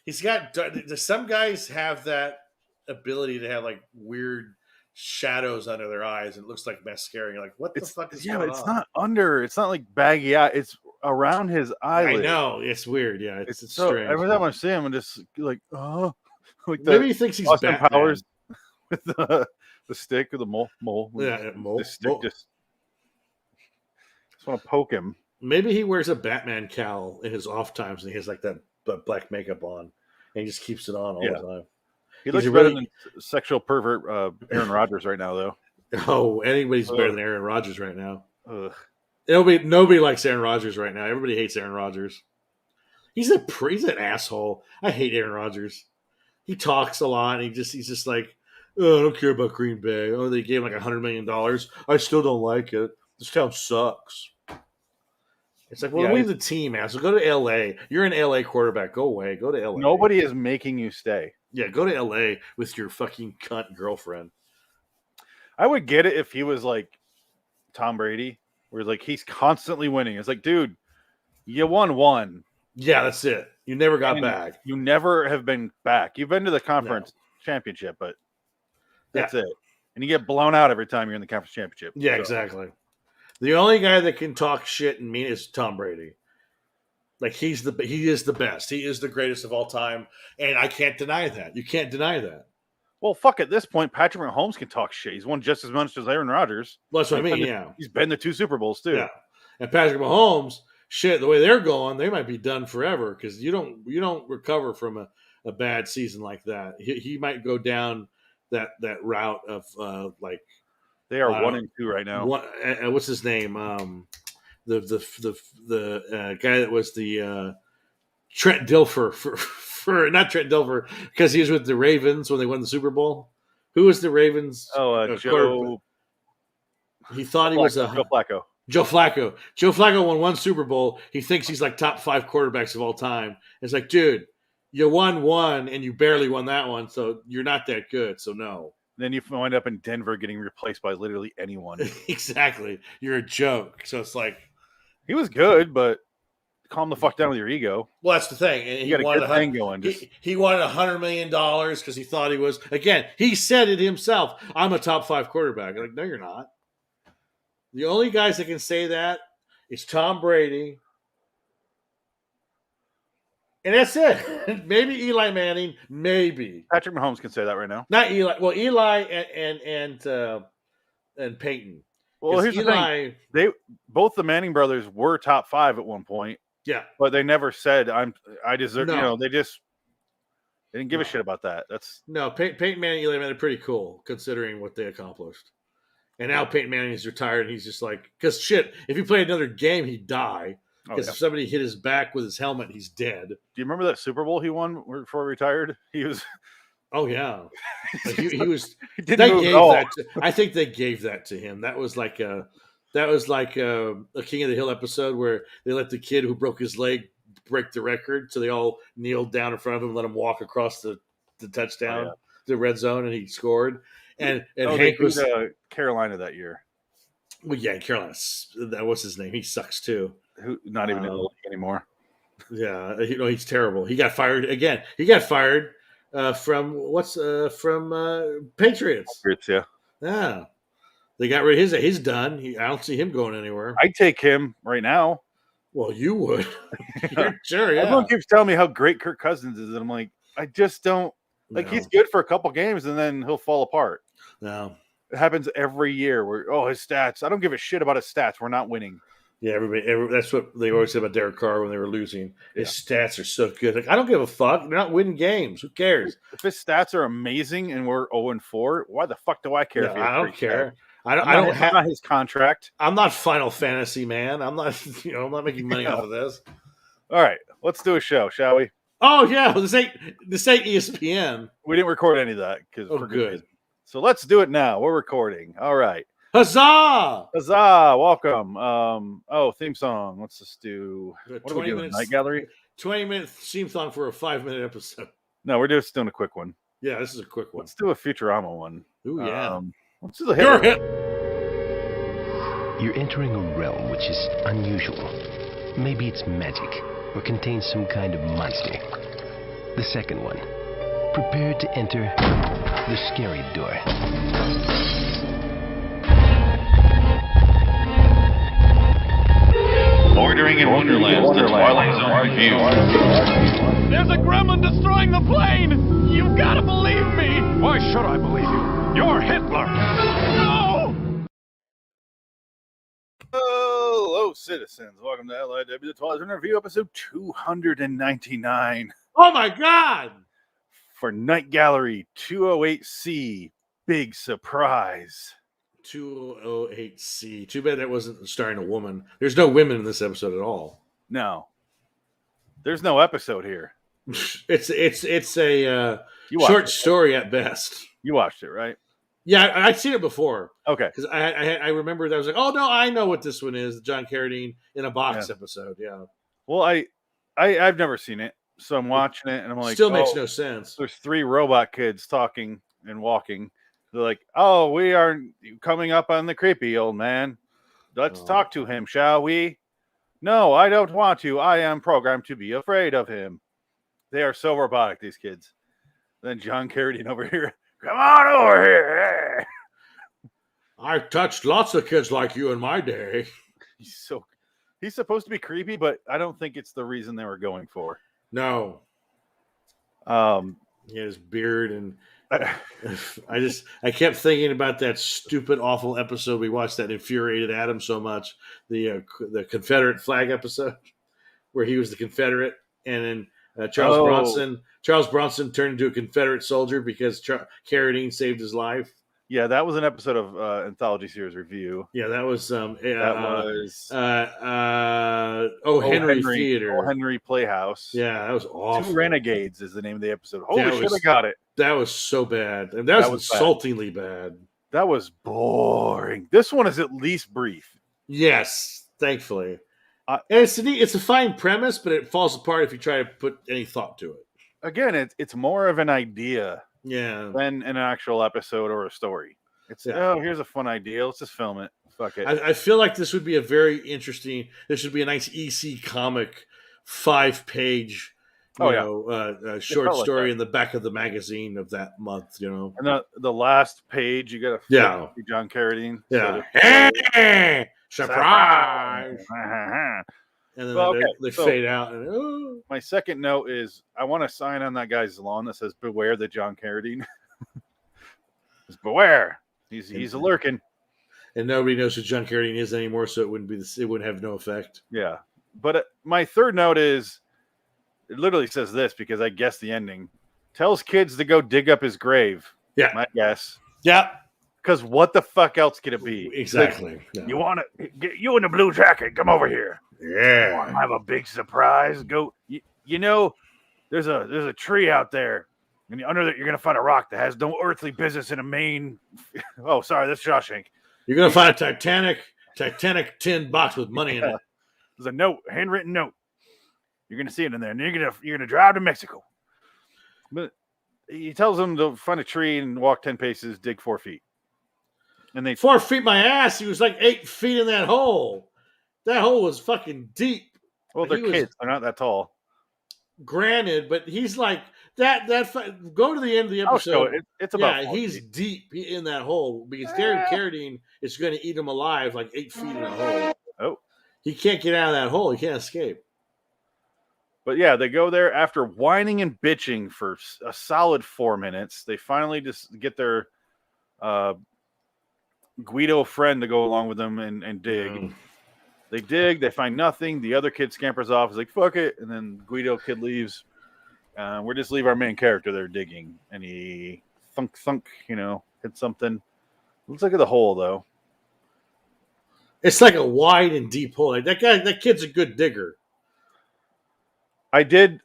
He's got some guys have that ability to have like weird shadows under their eyes, and it looks like mascara. You're like, what the fuck is going on? It's not under. It's not like baggy eye. It's around his eyelid. I know. It's weird. Yeah, it's so strange. every time I see him, I'm just like, oh, like maybe he thinks he's Austin Batman. Powers with the stick or the mole. Yeah, mole. The stick just want to poke him. Maybe he wears a Batman cowl in his off times, and he has like that black makeup on, and he just keeps it on all the time. He looks better than sexual pervert Aaron Rodgers right now, though. Oh, anybody's better than Aaron Rodgers right now. Nobody likes Aaron Rodgers right now. Everybody hates Aaron Rodgers. He's an asshole. I hate Aaron Rodgers. He talks a lot. And he's just like, oh, I don't care about Green Bay. Oh, they gave him like $100 million. I still don't like it. This town sucks. It's like, well, leave the team, man. So go to L.A. You're an L.A. quarterback. Go away. Go to L.A. Nobody is making you stay. Yeah, go to L.A. with your fucking cunt girlfriend. I would get it if he was like Tom Brady, where like he's constantly winning. It's like, dude, you won one. Yeah, that's it. You never got back. You never have been back. You've been to the conference championship, but that's it. And you get blown out every time you're in the conference championship. Yeah, exactly. The only guy that can talk shit and mean is Tom Brady. Like he is the best. He is the greatest of all time, and I can't deny that. You can't deny that. Well, fuck. At this point, Patrick Mahomes can talk shit. He's won just as much as Aaron Rodgers. Well, that's what I mean. He's been to 2 Super Bowls too. Yeah, and Patrick Mahomes, shit. The way they're going, they might be done forever because you don't recover from a bad season like that. He might go down that route of like. They are 1-2 right now. What's his name? The guy that was the Trent Dilfer for not Trent Dilfer because he was with the Ravens when they won the Super Bowl. Who was the Ravens? Joe. He thought he was Joe Flacco. Joe Flacco. Joe Flacco won 1 Super Bowl. He thinks he's like top 5 quarterbacks of all time. It's like, dude, you won 1 and you barely won that one, so you're not that good. So no. Then you wind up in Denver getting replaced by literally anyone. Exactly. You're a joke. So it's like he was good, but calm the fuck down with your ego. Well, that's the thing. And he wanted a thing going. He wanted $100 million because he thought he was. Again, he said it himself. I'm a top 5 quarterback. Like, no, you're not. The only guys that can say that is Tom Brady. And that's it. Maybe Eli Manning. Maybe Patrick Mahomes can say that right now. Not Eli. Well, Eli and Peyton. Well, here's the thing. Both the Manning brothers were top 5 at one point. Yeah, but they never said I deserve. No. You know, they didn't give a shit about that. That's Peyton Manning, Eli Manning are pretty cool considering what they accomplished. And now Peyton Manning is retired, and he's just like, because shit, if he played another game, he'd die. Because if somebody hit his back with his helmet, he's dead. Do you remember that Super Bowl he won before he retired? He was. Oh yeah, like he was. He didn't move at all. I think they gave that to him. That was like a King of the Hill episode where they let the kid who broke his leg break the record, so they all kneeled down in front of him, and let him walk across the touchdown, the red zone, and he scored. And Hank was Carolina that year. Well, yeah, Carolina. That was his name. He sucks too. Who not even in the league anymore. Yeah, he's terrible. He got fired again. He got fired from Patriots. Patriots, yeah. Yeah, they got rid of his. He's done. I don't see him going anywhere. I'd take him right now. Well, you would. Sure, yeah. Everyone keeps telling me how great Kirk Cousins is, and I'm like, I just don't. Like, he's good for a couple games, and then he'll fall apart. No. It happens every year where, his stats. I don't give a shit about his stats. We're not winning. Yeah, that's what they always said about Derek Carr when they were losing. His stats are so good. Like, I don't give a fuck. They're not winning games. Who cares? If his stats are amazing and we're 0-4, why the fuck do I care? Yeah, I don't care. I don't have his contract. I'm not Final Fantasy, man. I'm not. I'm not making money off of this. All right, let's do a show, shall we? Oh yeah, this ain't ESPN. We didn't record any of that because we're good. So let's do it now. We're recording. All right. Huzzah! Huzzah! Welcome. Theme song. Let's just do. What are we doing? Night Gallery. 20-minute theme song for a 5-minute episode. No, we're just doing a quick one. Yeah, this is a quick one. Let's do a Futurama one. Ooh yeah. Let's do the hit. You're entering a realm which is unusual. Maybe it's magic or contains some kind of monster. The second one. Prepare to enter the scary door. Bordering in Wonderland, the Twilight Zone review. There's a gremlin destroying the plane! You've got to believe me! Why should I believe you? You're Hitler! No! Hello, citizens. Welcome to LIW The Twilight Zone review, episode 299. Oh my God! For Night Gallery 208C. Big surprise. 208C. Too bad that wasn't starring a woman. There's no women in this episode at all. No. There's no episode here. It's a short story at best. You watched it, right? Yeah, I'd seen it before. Okay. Because I remember that I was like, oh no, I know what this one is. The John Carradine in a box episode. Yeah. Well, I've never seen it, so I'm watching it and I'm like, still makes no sense. There's 3 robot kids talking and walking. They're like, oh, we are coming up on the creepy old man. Let's talk to him, shall we? No, I don't want to. I am programmed to be afraid of him. They are so robotic, these kids. Then John Carradine over here. Come on over here. I touched lots of kids like you in my day. He's supposed to be creepy, but I don't think it's the reason they were going for. No. He had his beard and I kept thinking about that stupid, awful episode we watched that infuriated Adam so much. The Confederate flag episode where he was the Confederate and then Charles Bronson turned into a Confederate soldier because Carradine saved his life. Yeah, that was an episode of Anthology Series Review. Yeah, that was Henry Theater. O. Henry Playhouse. Yeah, that was awful. 2 Renegades is the name of the episode. Holy shit, I got it. That was so bad. And that was insultingly bad. That was boring. This one is at least brief. Yes, thankfully. And it's a fine premise, but it falls apart if you try to put any thought to it. Again, it's more of an idea than an actual episode or a story. It's here's a fun idea. Let's just film it. Fuck it. I feel like this would be a very interesting. This should be a nice EC comic, 5-page, short story in the back of the magazine of that month. And the last page, you got to John Carradine. Yeah. Hey, surprise. And then they fade out. And, my second note is I want a sign on that guy's lawn that says "Beware the John Carradine." Beware. He's lurking. And nobody knows who John Carradine is anymore, so it wouldn't have no effect. Yeah. But my third note is it literally says this because I guess the ending tells kids to go dig up his grave. Yeah. My guess. Yeah. Because what the fuck else could it be? Exactly. Like, you want to get you in the blue jacket? Come over here. Yeah. I have a big surprise. Go. You know, there's a tree out there, and under that you're gonna find a rock that has no earthly business in a main. Oh, sorry, that's Shawshank. You're gonna find a Titanic tin box with money in it. There's a note, a handwritten note. You're gonna see it in there, and you're gonna drive to Mexico. But he tells them to find a tree and walk 10 paces, dig 4 feet. And they 4 feet my ass. He was like 8 feet in that hole. That hole was fucking deep. Well, they're kids. They're not that tall. Granted, but he's like that. Go to the end of the episode. It's about he's deep in that hole because David Carradine is going to eat him alive, like 8 feet in a hole. Oh, he can't get out of that hole. He can't escape. But yeah, they go there after whining and bitching for a solid 4 minutes. They finally just get their Guido friend to go along with them and dig. They dig. They find nothing. The other kid scampers off. He's like, fuck it. And then Guido kid leaves. We're just leave our main character there digging. And he thunk, hit something. Looks like the hole, though. It's like a wide and deep hole. Like that kid's a good digger. I did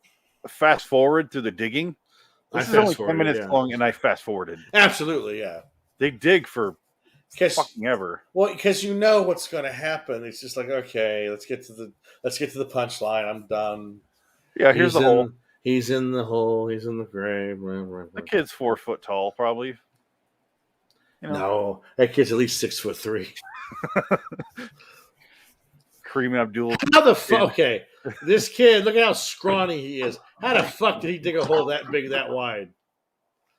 fast forward through the digging. This is only 10 minutes long, and I fast forwarded. Absolutely, yeah. They dig for fucking ever. Well, because you know what's going to happen. It's just like, okay, let's get to the punchline. I'm done. Yeah, here's the hole. He's in the hole. He's in the grave. The kid's 4 foot tall, probably. No, that kid's at least 6'3". Kareem Abdul. How the fuck? Okay, this kid, look at how scrawny he is. How the fuck did he dig a hole that big, that wide?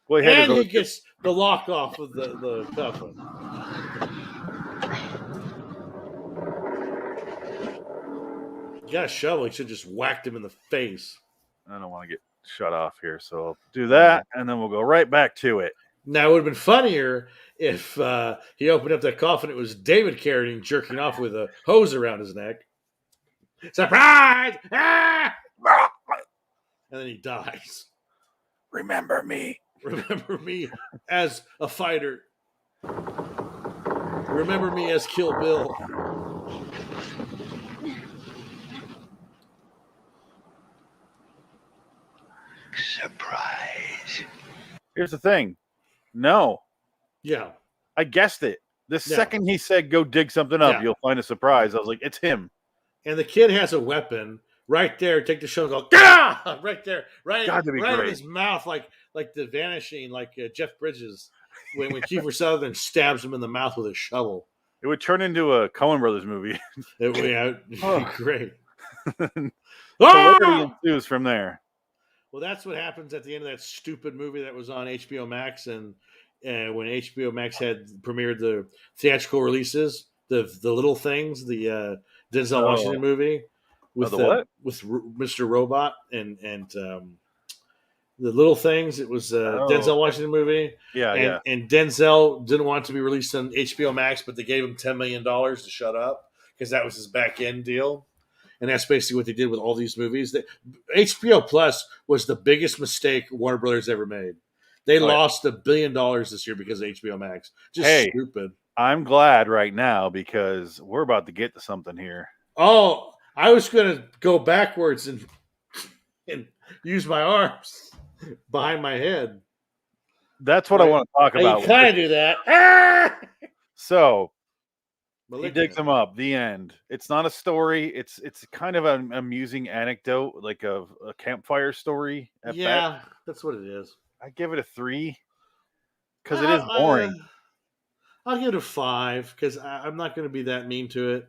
Well, he gets the lock off of the coffin. You got a shovel. He should just whacked him in the face. I don't want to get shut off here, so I'll do that, and then we'll go right back to it. Now, it would have been funnier if he opened up that coffin. It was David Carradine jerking off with a hose around his neck. Surprise! Ah! And then he dies. Remember me. Remember me as a fighter. Remember me as Kill Bill. Surprise. Here's the thing. No. Yeah. I guessed it. The second he said, go dig something up, you'll find a surprise. I was like, it's him. And the kid has a weapon right there. Take the show and go, Gah! Right there. Right in his mouth, like the Vanishing, like Jeff Bridges, when Kiefer Sutherland stabs him in the mouth with a shovel. It would turn into a Coen Brothers movie. It'd be great. Hilarity ensues from there. Well, that's what happens at the end of that stupid movie that was on HBO Max, and when HBO Max had premiered the theatrical releases, the Little Things, the Denzel Washington movie with with Mr. Robot and the Little Things. It was Denzel Washington movie. And Denzel didn't want it to be released on HBO Max, but they gave him $10 million to shut up because that was his back end deal. And that's basically what they did with all these movies. HBO Plus was the biggest mistake Warner Brothers ever made. They lost $1 billion this year because of HBO Max. Just stupid. I'm glad right now because we're about to get to something here. Oh, I was going to go backwards and use my arms behind my head. That's what I want to talk about. You kind of do that. Ah! So he digs them up. The end. It's not a story. It's kind of an amusing anecdote, like a campfire story. Yeah, that's what it is. I give it a 3 because it is boring. I'll give it a 5 because I'm not going to be that mean to it.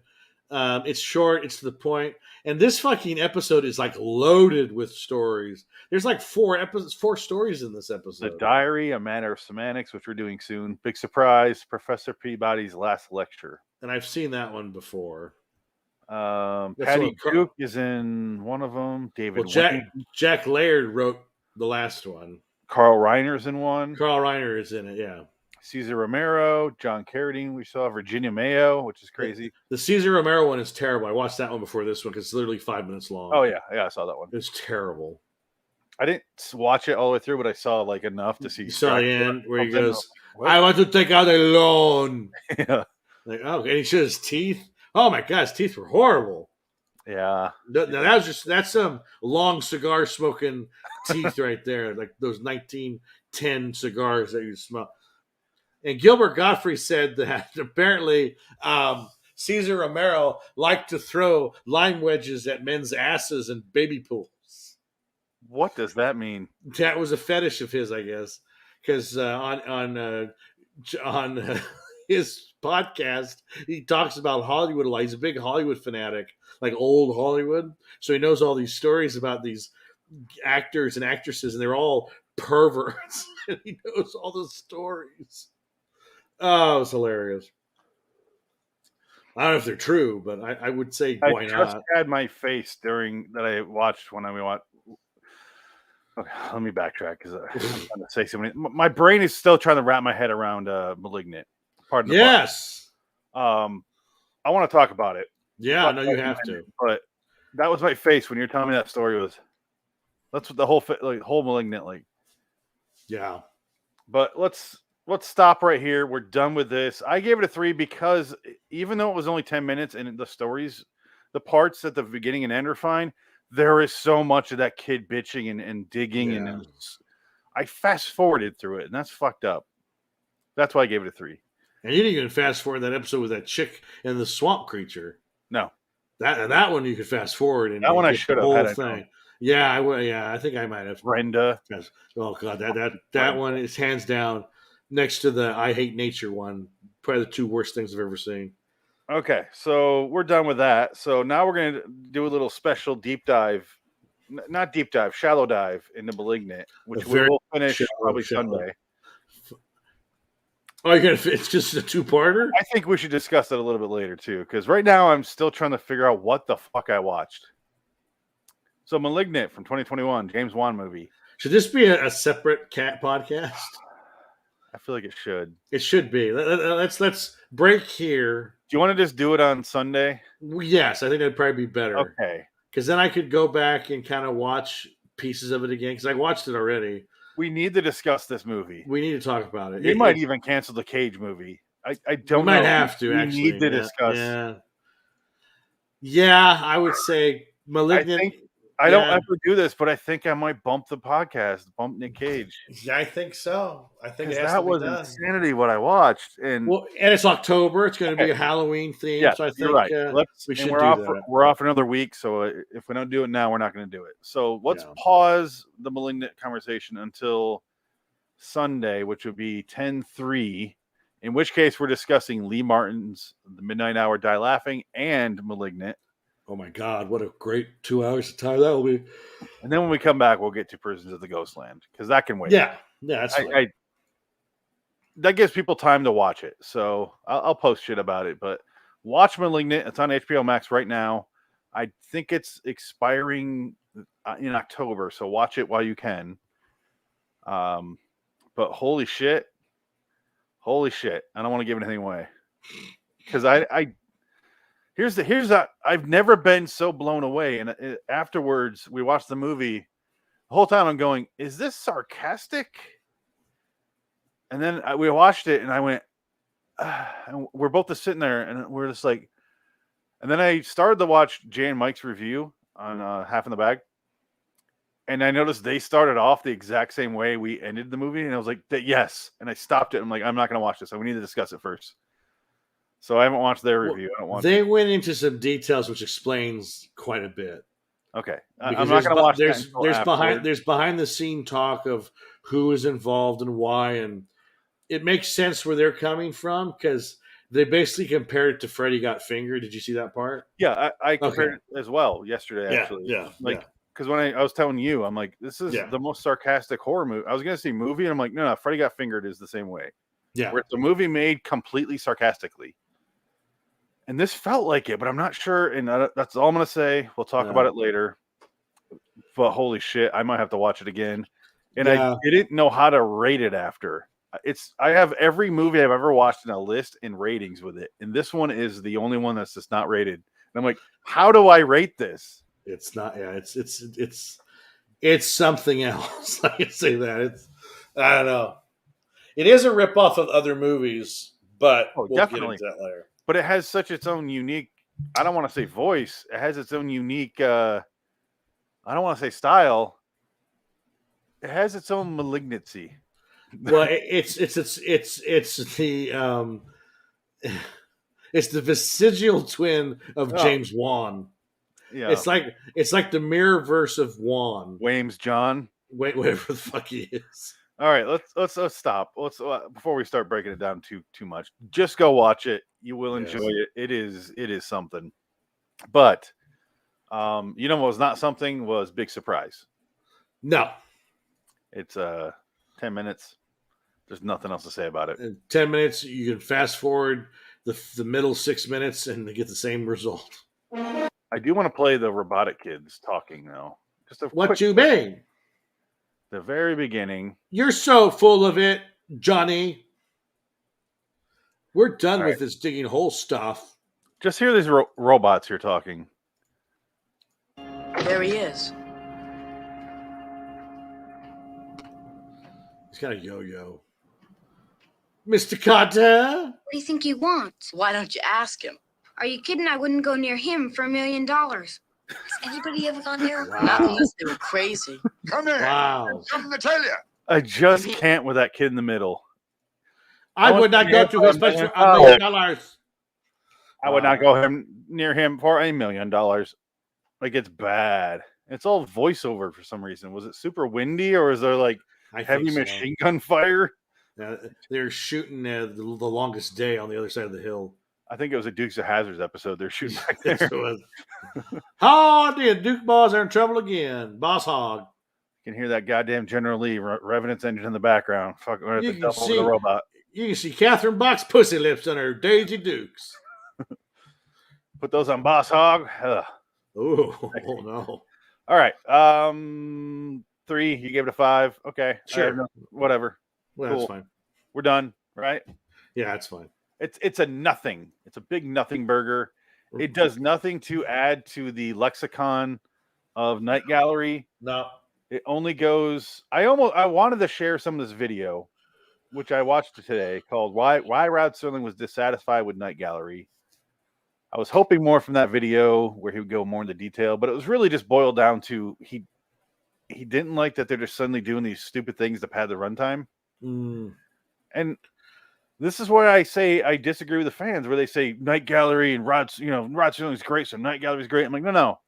It's short. It's to the point. And this fucking episode is like loaded with stories. There's like 4 stories in this episode. The Diary, A Matter of Semantics, which we're doing soon. Big surprise, Professor Peabody's last lecture. And I've seen that one before. Patty Cook is in one of them. Jack Laird wrote the last one. Carl Reiner's in one. Carl Reiner is in it, yeah. Cesar Romero, John Carradine. We saw Virginia Mayo, which is crazy. The Cesar Romero one is terrible. I watched that one before this one because it's literally 5 minutes long. Oh, yeah. Yeah, I saw that one. It's terrible. I didn't watch it all the way through, but I saw like enough to see. You saw the end where he goes, I want to take out a loan. Yeah. Like, oh, and he showed his teeth. Oh, my God, his teeth were horrible. Yeah. Now that's some long cigar smoking teeth right there, like those 1910 cigars that you smell. And Gilbert Gottfried said that apparently Cesar Romero liked to throw lime wedges at men's asses in baby pools. What does that mean? That was a fetish of his, I guess, because on his podcast, he talks about Hollywood a lot. He's a big Hollywood fanatic, like old Hollywood. So he knows all these stories about these actors and actresses, and they're all perverts. And he knows all the stories. Oh, it was hilarious. I don't know if they're true, but I would say why not? I just had my face during that I watched when I watched. Okay, let me backtrack because I'm trying to say something. My brain is still trying to wrap my head around Malignant. Pardon the yes. pun. I want to talk about it. Yeah, I know you have to. But that was my face when you're telling me that story was. That's what the whole Malignant like. Yeah. But let's stop right here. We're done with this. I gave it a 3 because even though it was only 10 minutes and the stories, the parts at the beginning and end are fine, there is so much of that kid bitching and digging. Yeah. And I fast forwarded through it, and that's fucked up. That's why I gave it a 3. And you didn't even fast forward that episode with that chick and the swamp creature. No. That one you could fast forward. And that one I should have had. Thing. Yeah, I think I might have. Brenda. Oh, God, that one is hands down next to the I Hate Nature one. Probably the 2 worst things I've ever seen. Okay, so we're done with that. So now we're going to do a little special deep dive. Not deep dive, shallow dive into Malignant, which we will finish probably Sunday. Oh, it's just a 2-parter? I think we should discuss that a little bit later, too, because right now I'm still trying to figure out what the fuck I watched. So Malignant from 2021, James Wan movie. Should this be a separate cat podcast? I feel like it should. It should be. Let's break here. Do you want to just do it on Sunday? Yes, I think that'd probably be better. Okay. Because then I could go back and kind of watch pieces of it again, because I watched it already. We need to discuss this movie. We need to talk about it. We might even cancel the Cage movie. I don't know. We might have to, actually. We need to discuss. Yeah, I would say Malignant. I don't ever do this, but I think I might bump the podcast, bump Nick Cage. Yeah, I think so. I think that was insanity what I watched, and it's October. It's going to be a Halloween theme. Yeah, so I think you're right. We should do that. We're off another week, so if we don't do it now, we're not going to do it. So let's pause the Malignant conversation until Sunday, which would be 10/3. In which case, we're discussing Lee Martin's The Midnight Hour, Die Laughing, and Malignant. Oh my God, what a great 2 hours of time that will be. And then when we come back, we'll get to Prisons of the Ghostland, because that can wait. Yeah, that's fine. That gives people time to watch it. So I'll post shit about it. But watch Malignant. It's on HBO Max right now. I think it's expiring in October, so watch it while you can. But holy shit. I don't want to give anything away. Because Here's that. I've never been so blown away. And afterwards, we watched the movie. The whole time I'm going, is this sarcastic? And then we watched it, and I went, and we're both just sitting there, and we're just like, and then I started to watch Jay and Mike's review on Half in the Bag. And I noticed they started off the exact same way we ended the movie. And I was like, yes. And I stopped it. I'm like, I'm not going to watch this. So we need to discuss it first. So I haven't watched their review. They went into some details, which explains quite a bit. Okay, I'm not going to watch. There's behind the scene talk of who is involved and why, and it makes sense where they're coming from because they basically compared it to Freddy Got Fingered. Did you see that part? Yeah, I compared it as well yesterday. Actually, because when I was telling you, I'm like, this is the most sarcastic horror movie. I was going to see movie, and I'm like, no, Freddy Got Fingered is the same way. Yeah, where it's a movie made completely sarcastically. And this felt like it, but I'm not sure. And that's all I'm going to say. We'll talk about it later. But holy shit, I might have to watch it again. And I didn't know how to rate it after. I have every movie I've ever watched in a list and ratings with it. And this one is the only one that's just not rated. And I'm like, how do I rate this? It's not. Yeah, it's something else. I can say that. I don't know. It is a ripoff of other movies, but we'll definitely get into that later. But it has such its own unique I don't want to say voice. It has its own unique. I don't want to say style. It has its own malignancy. Well, it's the it's the vestigial twin of James Wan. Yeah, it's like the mirror verse of Wan. Wames John. Whatever the fuck he is. All right, let's stop. Let's before we start breaking it down too much. Just go watch it. You will enjoy it. It is something. But you know what was not something was Big Surprise. No. It's 10 minutes. There's nothing else to say about it. In 10 minutes, you can fast forward the middle 6 minutes and get the same result. I do want to play the robotic kids talking though. Just what you mean? The very beginning. You're so full of it, Johnny. We're done with this digging hole stuff. Just hear these robots here talking. There he is. He's got a yo-yo. Mr. Carter? What do you think he wants? Why don't you ask him? Are you kidding? I wouldn't go near him for $1 million. Has anybody ever gone near him? Not unless they were crazy. Come here. Wow. Something to tell you. I just can't with that kid in the middle. I would not go to his place for $1 million. I would not go near him for $1 million. Like, it's bad. It's all voiceover for some reason. Was it super windy or is there like heavy machine gun fire? Yeah, they're shooting the longest day on the other side of the hill. I think it was a Dukes of Hazzards episode. They're shooting back there. Oh, the Duke boys are in trouble again. Boss hog. You can hear that goddamn General Lee revving its engine in the background. Fucking right at the top of the robot. You can see Catherine Bach's pussy lips on her Daisy Dukes. Put those on Boss Hog. Oh no. All right. 3. You gave it a 5. Okay. Sure. Whatever. Well, cool. That's fine. We're done, right? Yeah, that's fine. It's a nothing. It's a big nothing burger. It does nothing to add to the lexicon of Night Gallery. No. It only goes. I wanted to share some of this video, which I watched today, called "Why Rod Serling Was Dissatisfied with Night Gallery." I was hoping more from that video where he would go more into detail, but it was really just boiled down to he didn't like that they're just suddenly doing these stupid things to pad the runtime. And this is where I say I disagree with the fans, where they say Night Gallery and Rod Serling's great, so Night Gallery's great. I'm like, no.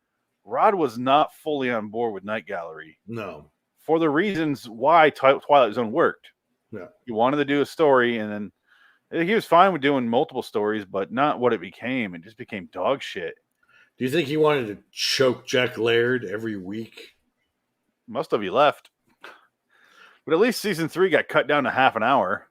Rod was not fully on board with Night Gallery. No. For the reasons why Twilight Zone worked. Yeah. He wanted to do a story, and then he was fine with doing multiple stories, but not what it became. It just became dog shit. Do you think he wanted to choke Jack Laird every week? Must have. He left. But at least season 3 got cut down to half an hour.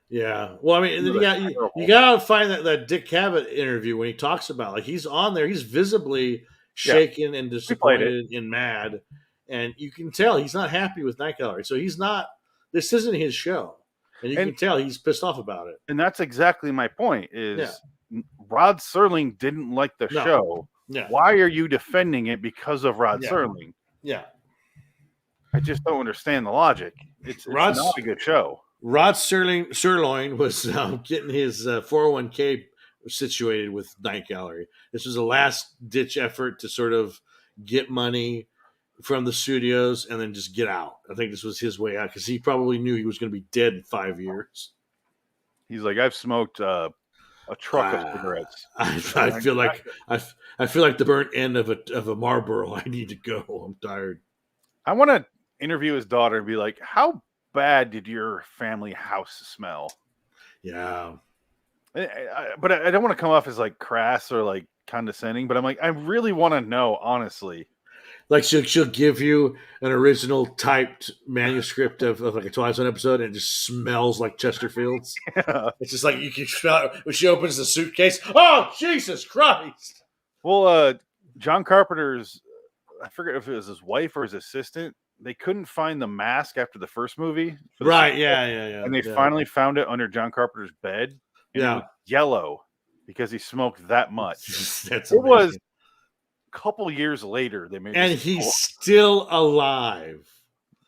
Yeah. Well, I mean, you got to find that Dick Cavett interview when he talks about, like, he's on there. He's visibly shaken and disappointed and mad. And you can tell he's not happy with Night Gallery. So he's not, this isn't his show. And you can tell he's pissed off about it. And that's exactly my point is Rod Serling didn't like the show. Yeah. Why are you defending it because of Rod Serling? Yeah. I just don't understand the logic. It's not a good show. Rod Serling was getting his 401k situated with Night Gallery. This was a last-ditch effort to sort of get money from the studios and then just get out. I think this was his way out because he probably knew he was going to be dead in 5 years. He's like, I've smoked a truck of cigarettes. I feel like the burnt end of a Marlboro. I need to go. I'm tired. I want to interview his daughter and be like, how bad did your family house smell? Yeah. But I don't want to come off as like crass or like condescending, but I'm like, I really want to know, honestly. Like she'll give you an original typed manuscript of like a Twilight Zone episode, and it just smells like Chesterfield's. Yeah. It's just like you can smell it when she opens the suitcase. Oh, Jesus Christ! Well, John Carpenter's, I forget if it was his wife or his assistant. They couldn't find the mask after the first movie. Right? Yeah. And they finally found it under John Carpenter's bed. And it was yellow because he smoked that much. That's it amazing. Was a couple years later they made, and he's still alive.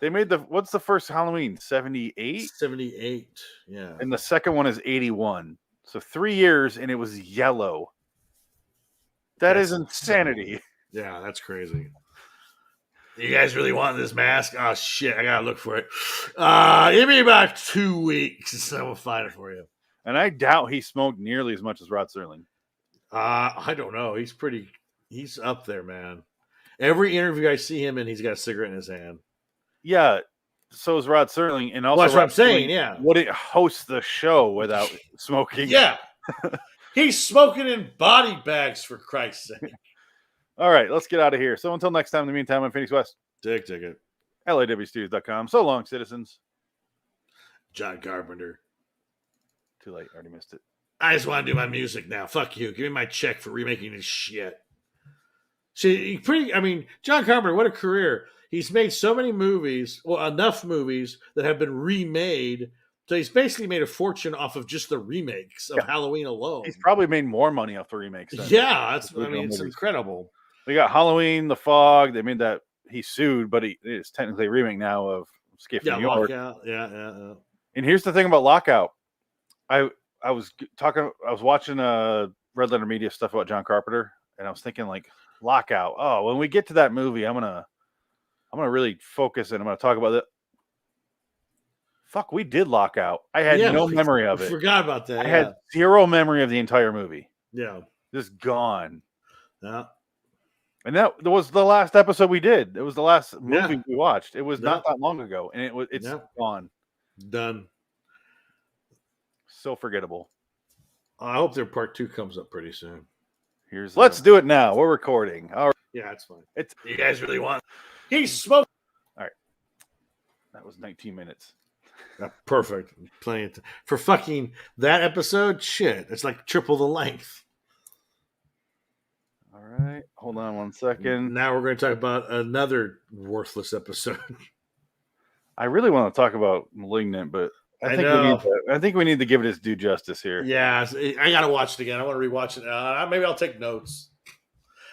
They made what's the first Halloween? 78? 78. Yeah. And the second one is 81. So 3 years, and it was yellow. That's insanity. Yeah, that's crazy. You guys really want this mask? Oh shit, I gotta look for it. Give me about 2 weeks, and we'll find it for you. And I doubt he smoked nearly as much as Rod Serling. I don't know. He's up there, man. Every interview I see him in, he's got a cigarette in his hand. Yeah, so is Rod Serling, and also that's what I'm saying. Yeah, wouldn't host the show without smoking. Yeah, he's smoking in body bags, for Christ's sake. All right, let's get out of here. So until next time, in the meantime, I'm Phoenix West. Dig it. LIWstudios.com. So long, citizens. John Carpenter. Too late. Already missed it. I just want to do my music now. Fuck you. Give me my check for remaking this shit. See, John Carpenter, what a career. He's made so many movies, well, enough movies that have been remade. So he's basically made a fortune off of just the remakes of Halloween alone. He's probably made more money off the remakes. Yeah, it's incredible. We got Halloween, The Fog. They made that. He sued, but it's technically a remake now of Escape from New York. Lockout. Yeah. And here's the thing about Lockout. I was watching Red Letter Media stuff about John Carpenter, and I was thinking like Lockout. Oh, when we get to that movie, I'm gonna really focus and I'm gonna talk about it. Fuck, we did Lockout. I had no memory of it. Forgot about that. I had zero memory of the entire movie. Yeah, just gone. Yeah. And that was the last episode we did. It was the last movie we watched. It was not that long ago, and it's gone. Done. So forgettable. I hope their part 2 comes up pretty soon. Let's do it now. We're recording. All right. Yeah, it's fine. You guys really want? He's smoking. All right. That was 19 minutes. Perfect. Plenty of for fucking that episode. Shit, it's like triple the length. All right, hold on 1 second. Now we're going to talk about another worthless episode. I really want to talk about Malignant, but I think we need to give it its due justice here. Yeah, I got to watch it again. I want to rewatch it. Maybe I'll take notes.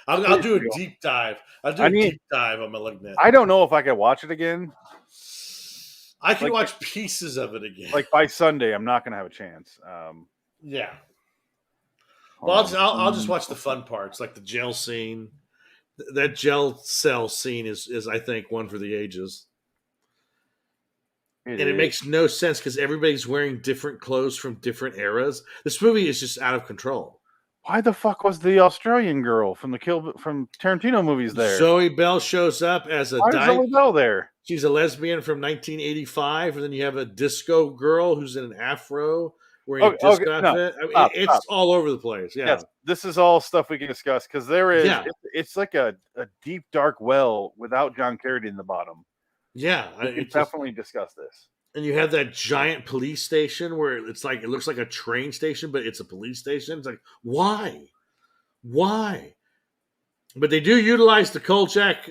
I'll do a deep dive. I'll do a deep dive on Malignant. I don't know if I could watch it again. I can watch pieces of it again. Like by Sunday, I'm not going to have a chance. Yeah. Well, I'll just watch the fun parts, like the jail scene. That jail cell scene is I think one for the ages. It makes no sense because everybody's wearing different clothes from different eras. This movie is just out of control. Why the fuck was the Australian girl from Tarantino movies there? Zoe Bell shows up as a. Why is Zoe Bell there? She's a lesbian from 1985, and then you have a disco girl who's in an afro. Wearing a disco outfit. It's all over the place. Yeah. Yes, this is all stuff we can discuss because there is. Yeah. It's like a deep dark well without John Carradine in the bottom. Yeah, we can definitely discuss this. And you have that giant police station where it looks like a train station, but it's a police station. It's like why? But they do utilize the Kolchak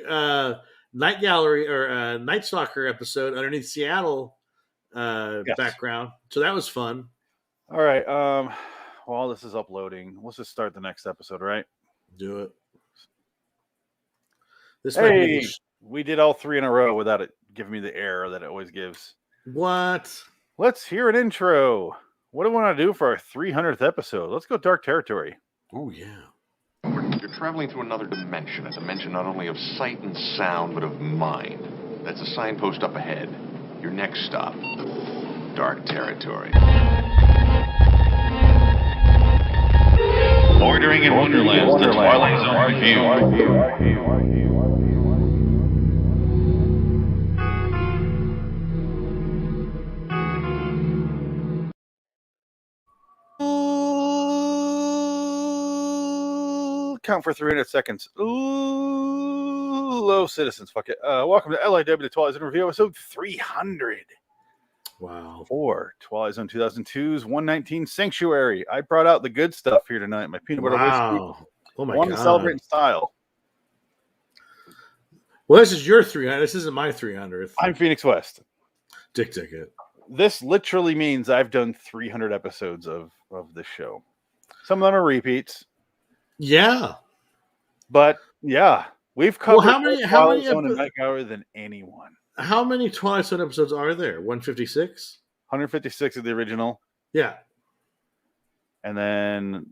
Night Gallery or Night Stalker episode underneath Seattle background, so that was fun. All right. While this is uploading, let's just start the next episode, right? Do it. We did all 3 in a row without it giving me the error that it always gives. What? Let's hear an intro. What do we want to do for our 300th episode? Let's go Dark Territory. Oh, yeah. You're traveling through another dimension, a dimension not only of sight and sound, but of mind. That's a signpost up ahead. Your next stop, Dark Territory. Bordering in Wonderland, the Twilight Zone Review. Count for 300 seconds. Ooh, low citizens. Fuck it. Welcome to LIW The Twilight Zone Review, episode 300. Wow. For Twilight Zone 2002's 119 Sanctuary. I brought out the good stuff here tonight. My peanut butter whiskey. Oh my God. To celebrate in style. Well, this is your 300. This isn't my 300th. I'm Phoenix West. Dick ticket. This literally means I've done 300 episodes of this show. Some of them are repeats. Yeah. But, yeah. We've covered how many Night Gallery than anyone. How many Twilight Zone episodes are there? 156? 156 of the original. Yeah. And then,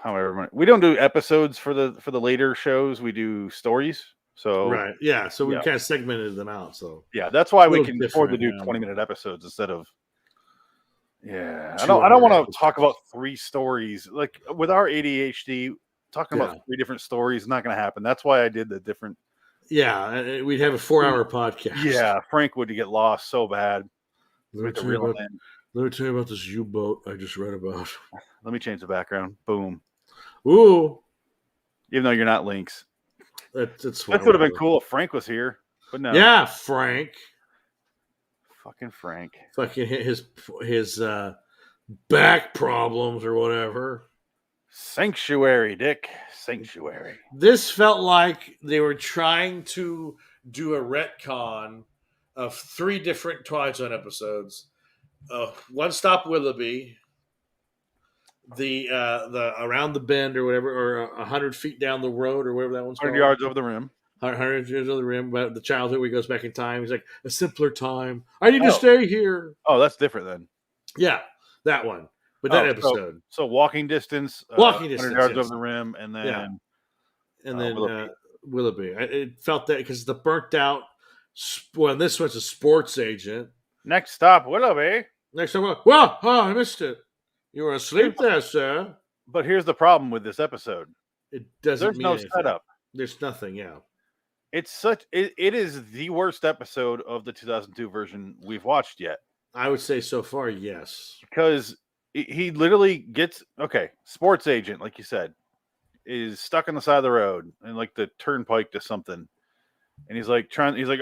however many, we don't do episodes for the later shows. We do stories. So right, yeah. So we kind of segmented them out. So yeah, that's why we can afford to do 20-minute episodes instead of. Yeah, I don't want to talk about 3 stories. Like with our ADHD, talking about 3 different stories is not going to happen. That's why I did the different. Yeah, we'd have a 4-hour podcast. Yeah, Frank would get lost so bad. Let me tell you about this U-boat I just read about. Let me change the background. Boom. Ooh. Even though you're not Lynx. That would have been cool if Frank was here. But no. Yeah, Frank. Fucking Frank. Fucking his back problems or whatever. Sanctuary, Dick. Sanctuary. This felt like they were trying to do a retcon of 3 different Twilight Zone episodes. One Stop Willoughby, the Around the Bend or whatever, or 100 feet down the road or whatever that one's 100 called. yards over the rim. 100 yards over the rim. About the childhood where he goes back in time. He's like, a simpler time. I need to stay here. Oh, that's different then. Yeah, that one. But that episode. So walking distance. 100 yards over the rim, and then Willoughby. It felt that because the burnt out. Well, this one's a sports agent. Next stop, Willoughby. I missed it. You were asleep there, sir. But here's the problem with this episode. It doesn't. There's no anything. setup. There's nothing. Yeah. It is the worst episode of the 2002 version we've watched yet. I would say so far, yes. Because he literally gets sports agent, like you said, is stuck on the side of the road and like the turnpike to something. And he's like,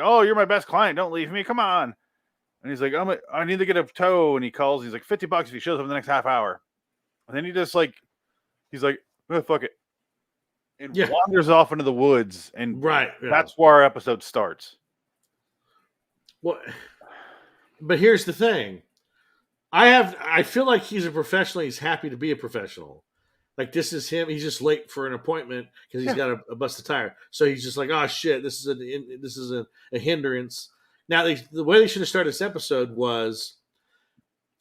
oh, you're my best client. Don't leave me. Come on. And he's like, I need to get a tow. And he calls. He's like, $50 if he shows up in the next half hour. And then he's like, oh, fuck it. And wanders off into the woods. And that's where our episode starts. Well, but here's the thing. I feel like he's a professional. He's happy to be a professional. Like, this is him. He's just late for an appointment because he's got a busted tire. So he's just like, oh, shit, this is a hindrance. Now, the way they should have started this episode was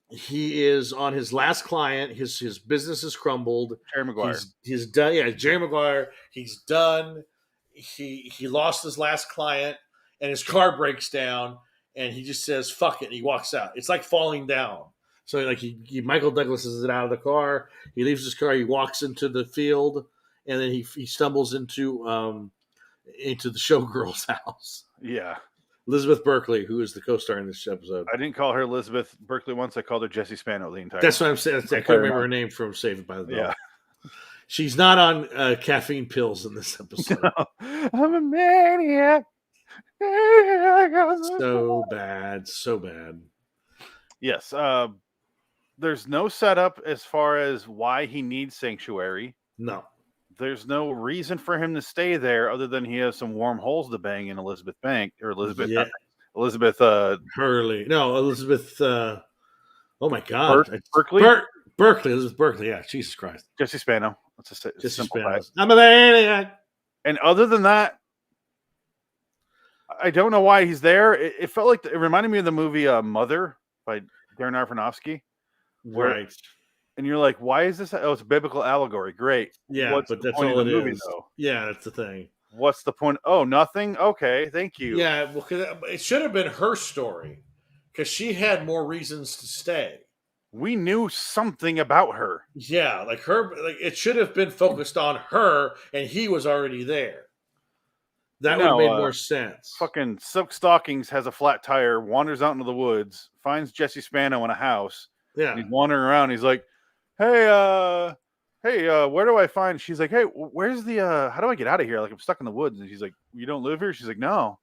he is on his last client. His business has crumbled. Jerry Maguire. He's done. Yeah, Jerry Maguire. He's done. He lost his last client, and his car breaks down, and he just says, fuck it, and he walks out. It's like falling down. So like he Michael Douglas is out of the car. He leaves his car. He walks into the field, and then he stumbles into the showgirl's house. Yeah, Elizabeth Berkley, who is the co-star in this episode. I didn't call her Elizabeth Berkley once. I called her Jessie Spano the entire. That's what I'm saying. I couldn't remember her name from Saved by the Bell. Yeah, she's not on caffeine pills in this episode. No. I'm a maniac. So bad. Yes. There's no setup as far as why he needs sanctuary. No. There's no reason for him to stay there other than he has some warm holes to bang in Elizabeth Hurley. No, Elizabeth. Oh my God. Berkley? Elizabeth Berkley. Yeah, Jesus Christ. Jessie Spano. Let's just say Jessie Spano. I'm a maniac. And other than that, I don't know why he's there. It felt like it reminded me of the movie Mother by Darren Aronofsky. Right. And you're like, why is this? Oh, it's a biblical allegory. Great. Yeah, but that's all it is. Though? Yeah, that's the thing. What's the point? Oh, nothing? Okay, thank you. Yeah, well, cause it should have been her story because she had more reasons to stay. We knew something about her. Yeah, like it should have been focused on her, and he was already there. That would have made more sense. Fucking Silk Stockings has a flat tire, wanders out into the woods, finds Jessie Spano in a house. Yeah. He's wandering around. He's like, hey, where do I find? She's like, hey, where's how do I get out of here? Like, I'm stuck in the woods. And she's like, you don't live here? She's like, no.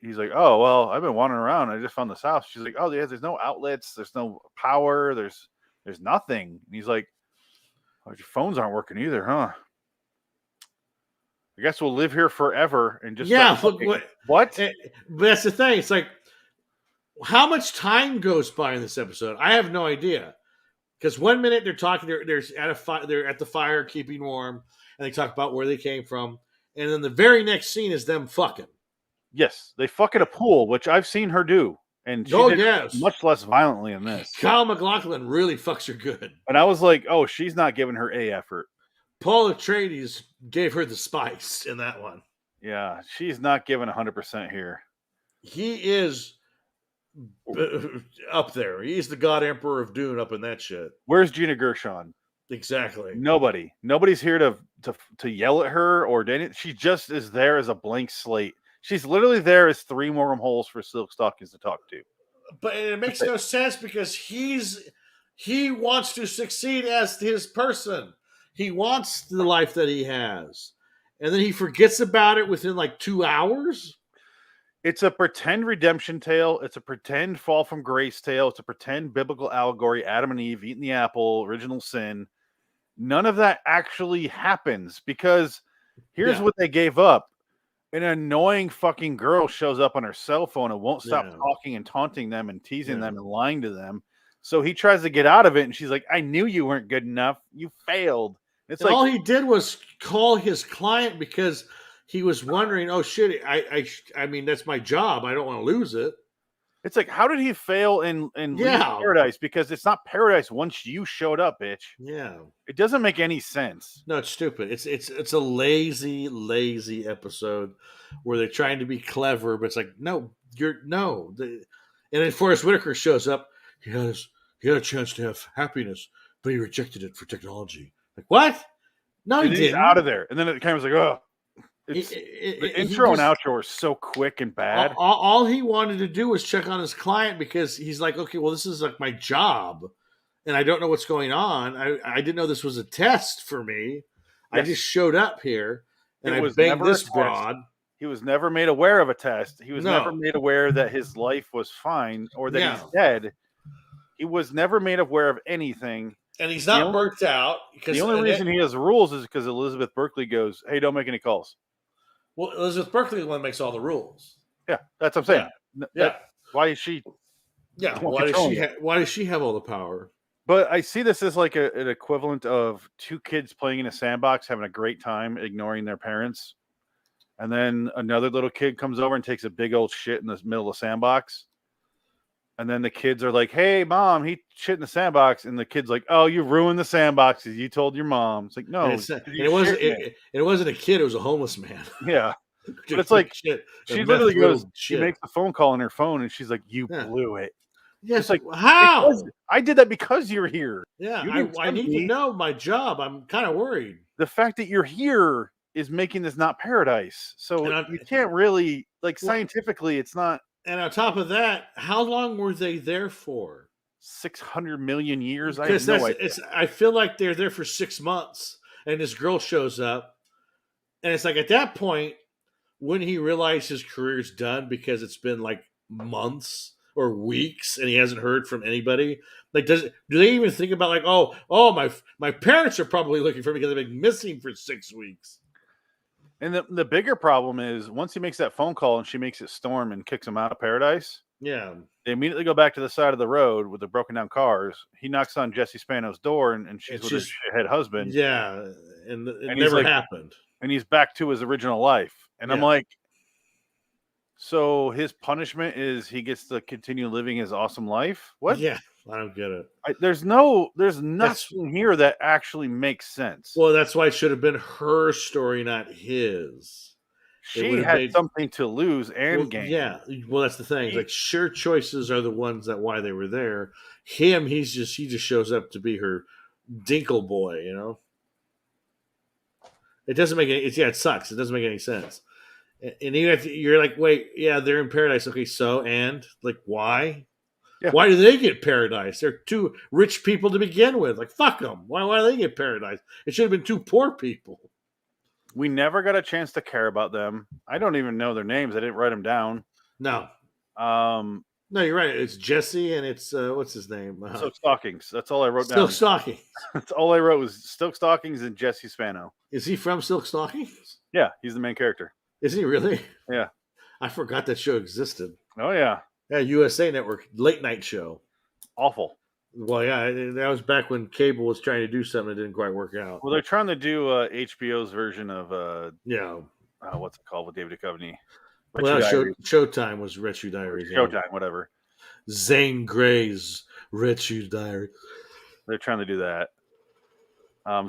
He's like, oh, well, I've been wandering around. I just found this house. She's like, oh, yeah, there's no outlets. There's no power. There's nothing. And he's like, oh, your phones aren't working either, huh? I guess we'll live here forever and just what? But that's the thing. It's like, how much time goes by in this episode? I have no idea. Because 1 minute they're talking, they're at the fire keeping warm, and they talk about where they came from, and then the very next scene is them fucking. Yes, they fuck at a pool, which I've seen her do, And she did much less violently in this. Kyle MacLachlan really fucks her good. And I was like, oh, she's not giving her A effort. Paul Atreides gave her the spice in that one. Yeah, she's not giving 100% here. He is up there. He's the God Emperor of Dune up in that shit. Where's Gina Gershon? Exactly. Nobody's here to yell at her or anything. She just is there as a blank slate. She's literally there as 3 more holes for Silk Stockings to talk to. But it makes no sense because he wants to succeed as his person. He wants the life that he has. And then he forgets about it within like 2 hours. It's a pretend redemption tale. It's a pretend fall from grace tale. It's a pretend biblical allegory. Adam and Eve eating the apple, original sin. None of that actually happens because here's what they gave up. An annoying fucking girl shows up on her cell phone and won't stop talking and taunting them and teasing them and lying to them. So he tries to get out of it, and she's like, I knew you weren't good enough. You failed. It's and like all he did was call his client because he was wondering, oh shit, I mean, that's my job. I don't want to lose it. It's like, how did he fail in paradise? Because it's not paradise once you showed up, bitch. Yeah. It doesn't make any sense. No, it's stupid. It's a lazy episode where they're trying to be clever, but it's like, no, and then Forrest Whitaker shows up. He had a chance to have happiness, but he rejected it for technology. Like, what? No, he didn't. He's out of there. And then the camera's like, oh. The intro and outro are so quick and bad. All he wanted to do was check on his client because he's like, okay, well, this is like my job, and I don't know what's going on. I didn't know this was a test for me. Yes. I just showed up here, and I banged this broad. He was never made aware of a test. He was never made aware that his life was fine or that he's dead. He was never made aware of anything. And he's not burnt out. Because the only reason he has rules is because Elizabeth Berkley goes, hey, don't make any calls. Well, Elizabeth Berkley is the one that makes all the rules. Yeah, that's what I'm saying. Yeah. Why is she? Yeah. Why does she have all the power? But I see this as like an equivalent of 2 kids playing in a sandbox, having a great time, ignoring their parents. And then another little kid comes over and takes a big old shit in the middle of the sandbox. And then the kids are like, hey, mom, he shit in the sandbox. And the kid's like, oh, you ruined the sandbox because you told your mom. It's like, no. It wasn't a kid. It was a homeless man. Yeah. But it's like, she literally goes, she makes a phone call on her phone, and she's like, you blew it. Yeah, it's like, how? I did that because you're here. Yeah, I need to know my job. I'm kind of worried. The fact that you're here is making this not paradise. So you can't really, scientifically, it's not. And on top of that, how long were they there for? 600 million years? I have no idea. I feel like they're there for 6 months, and this girl shows up. And it's like, at that point, wouldn't he realize his career's done because it's been like months or weeks and he hasn't heard from anybody? Like, do they even think about like, oh, my parents are probably looking for me because they've been missing for 6 weeks? And the bigger problem is once he makes that phone call and she makes it storm and kicks him out of paradise. Yeah. They immediately go back to the side of the road with the broken down cars. He knocks on Jesse Spano's door and she's with his head husband. Yeah. And it never happened. And he's back to his original life. And I'm like, so his punishment is he gets to continue living his awesome life? What? Yeah. I don't get it. There's nothing here that actually makes sense. Well, that's why it should have been her story, not his. She had something to lose and gain. Yeah. Well, that's the thing. Like, sure, choices are the ones that why they were there. Him, he just shows up to be her dinkle boy, you know? It doesn't make any. It sucks. It doesn't make any sense. And even if you're like, wait, yeah, they're in paradise. Okay, so and like, why? Yeah. Why do they get paradise? They're 2 rich people to begin with. Like, fuck them. Why do they get paradise? It should have been 2 poor people. We never got a chance to care about them. I don't even know their names. I didn't write them down. No. No, you're right. It's Jesse and it's what's his name? Silk Stockings. That's all I wrote down. Silk Stockings. That's all I wrote was Silk Stockings and Jesse Spano. Is he from Silk Stockings? Yeah, he's the main character. Is he really? Yeah. I forgot that show existed. Oh yeah. Yeah, USA Network late night show. Awful. Well, yeah, that was back when cable was trying to do something that didn't quite work out. Well, they're trying to do HBO's version of what's it called with David Duchovny? Well, Showtime was Red Shoe Diaries. Showtime, whatever. Zane Grey's Retro Diary. They're trying to do that.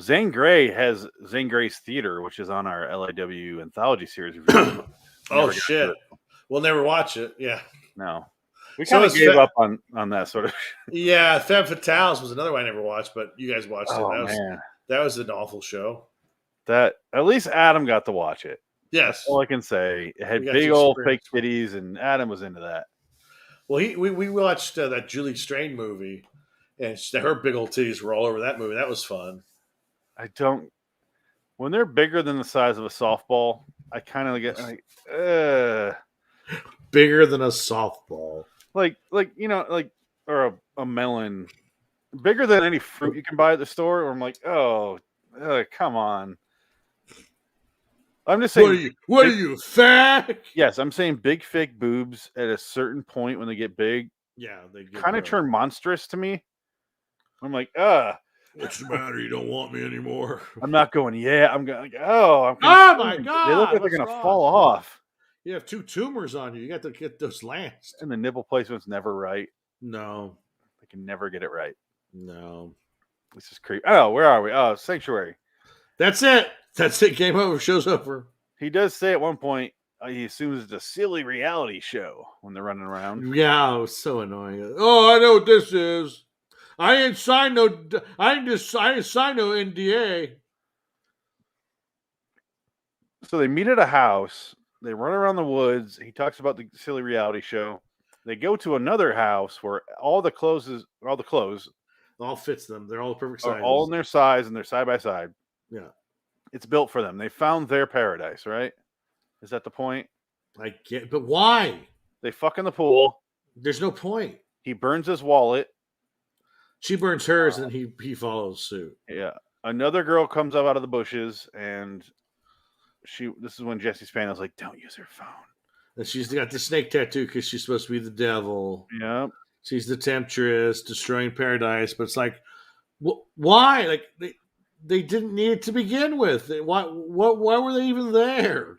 Zane Grey has Zane Grey's Theater, which is on our LIW anthology series review. Oh shit! We'll never watch it. Yeah. No. We kind of gave up on that sort of. Yeah, Femme Fatales was another one I never watched, but you guys watched it. That was an awful show. That at least Adam got to watch it. Yes, that's all I can say. It had big old fake titties, and Adam was into that. Well, we watched that Julie Strain movie, and her big old titties were all over that movie. That was fun. When they're bigger than the size of a softball, I kind of get like, bigger than a softball, like or a melon, bigger than any fruit you can buy at the store. Or I'm like, come on. I'm just saying. What are you, fat? Yes, I'm saying big fake boobs at a certain point when they get big. Yeah, they kind of turn monstrous to me. I'm like, what's the matter? You don't want me anymore? I'm not going. Yeah, I'm going. Like, oh my god! They look like they're gonna fall off. You have 2 tumors on you. You got to get those lanced. And the nipple placement's never right. No, they can never get it right. No, this is creepy. Oh, where are we? Oh, Sanctuary. That's it. That's it. Game over. Show's over. He does say at one point he assumes it's a silly reality show when they're running around. Yeah, it was so annoying. Oh, I know what this is. I didn't sign no NDA. So they meet at a house. They run around the woods. He talks about the silly reality show. They go to another house where all the clothes all fits them. They're all the perfect size. All in their size and they're side by side. Yeah. It's built for them. They found their paradise, right? Is that the point? I get, but why? They fuck in the pool. There's no point. He burns his wallet. She burns hers, and he follows suit. Yeah. Another girl comes up out of the bushes, and this is when Jesse Spano's like, "Don't use her phone." And she's got the snake tattoo because she's supposed to be the devil. Yeah. She's the temptress, destroying paradise. But it's like, why? Like they didn't need it to begin with. Why were they even there?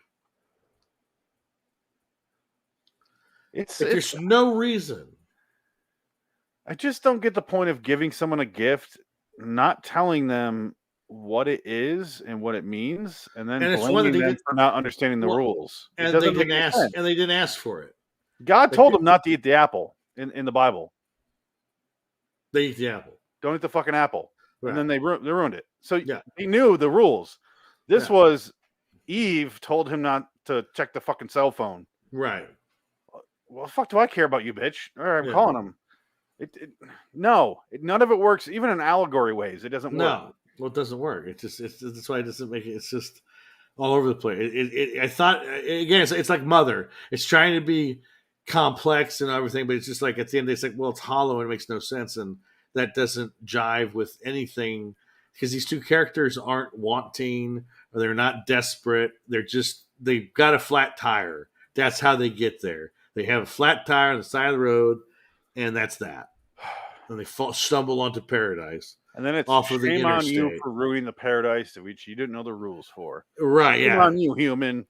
There's no reason. I just don't get the point of giving someone a gift, not telling them what it is and what it means, and then blaming them for not understanding the rules. And they didn't ask for it. God told them not to eat the apple in the Bible. They eat the apple. Don't eat the fucking apple. Right. And then they ruined it. So he knew the rules. This was Eve told him not to check the fucking cell phone. Right. Well, fuck do I care about you, bitch? All right, I'm calling him. None of it works. Even in allegory ways, it doesn't work. No, well, it doesn't work. That's why it doesn't make it. It's just all over the place. I thought again, it's like Mother. It's trying to be complex and everything, but it's just like at the end, it's like, well, it's hollow and it makes no sense, and that doesn't jive with anything because these two characters aren't wanting or they're not desperate. They've got a flat tire. That's how they get there. They have a flat tire on the side of the road, and that's that. And they stumble onto paradise. And then it's off of the shame on interstate. you for ruining the paradise which you didn't know the rules for. Right, shame on you, human.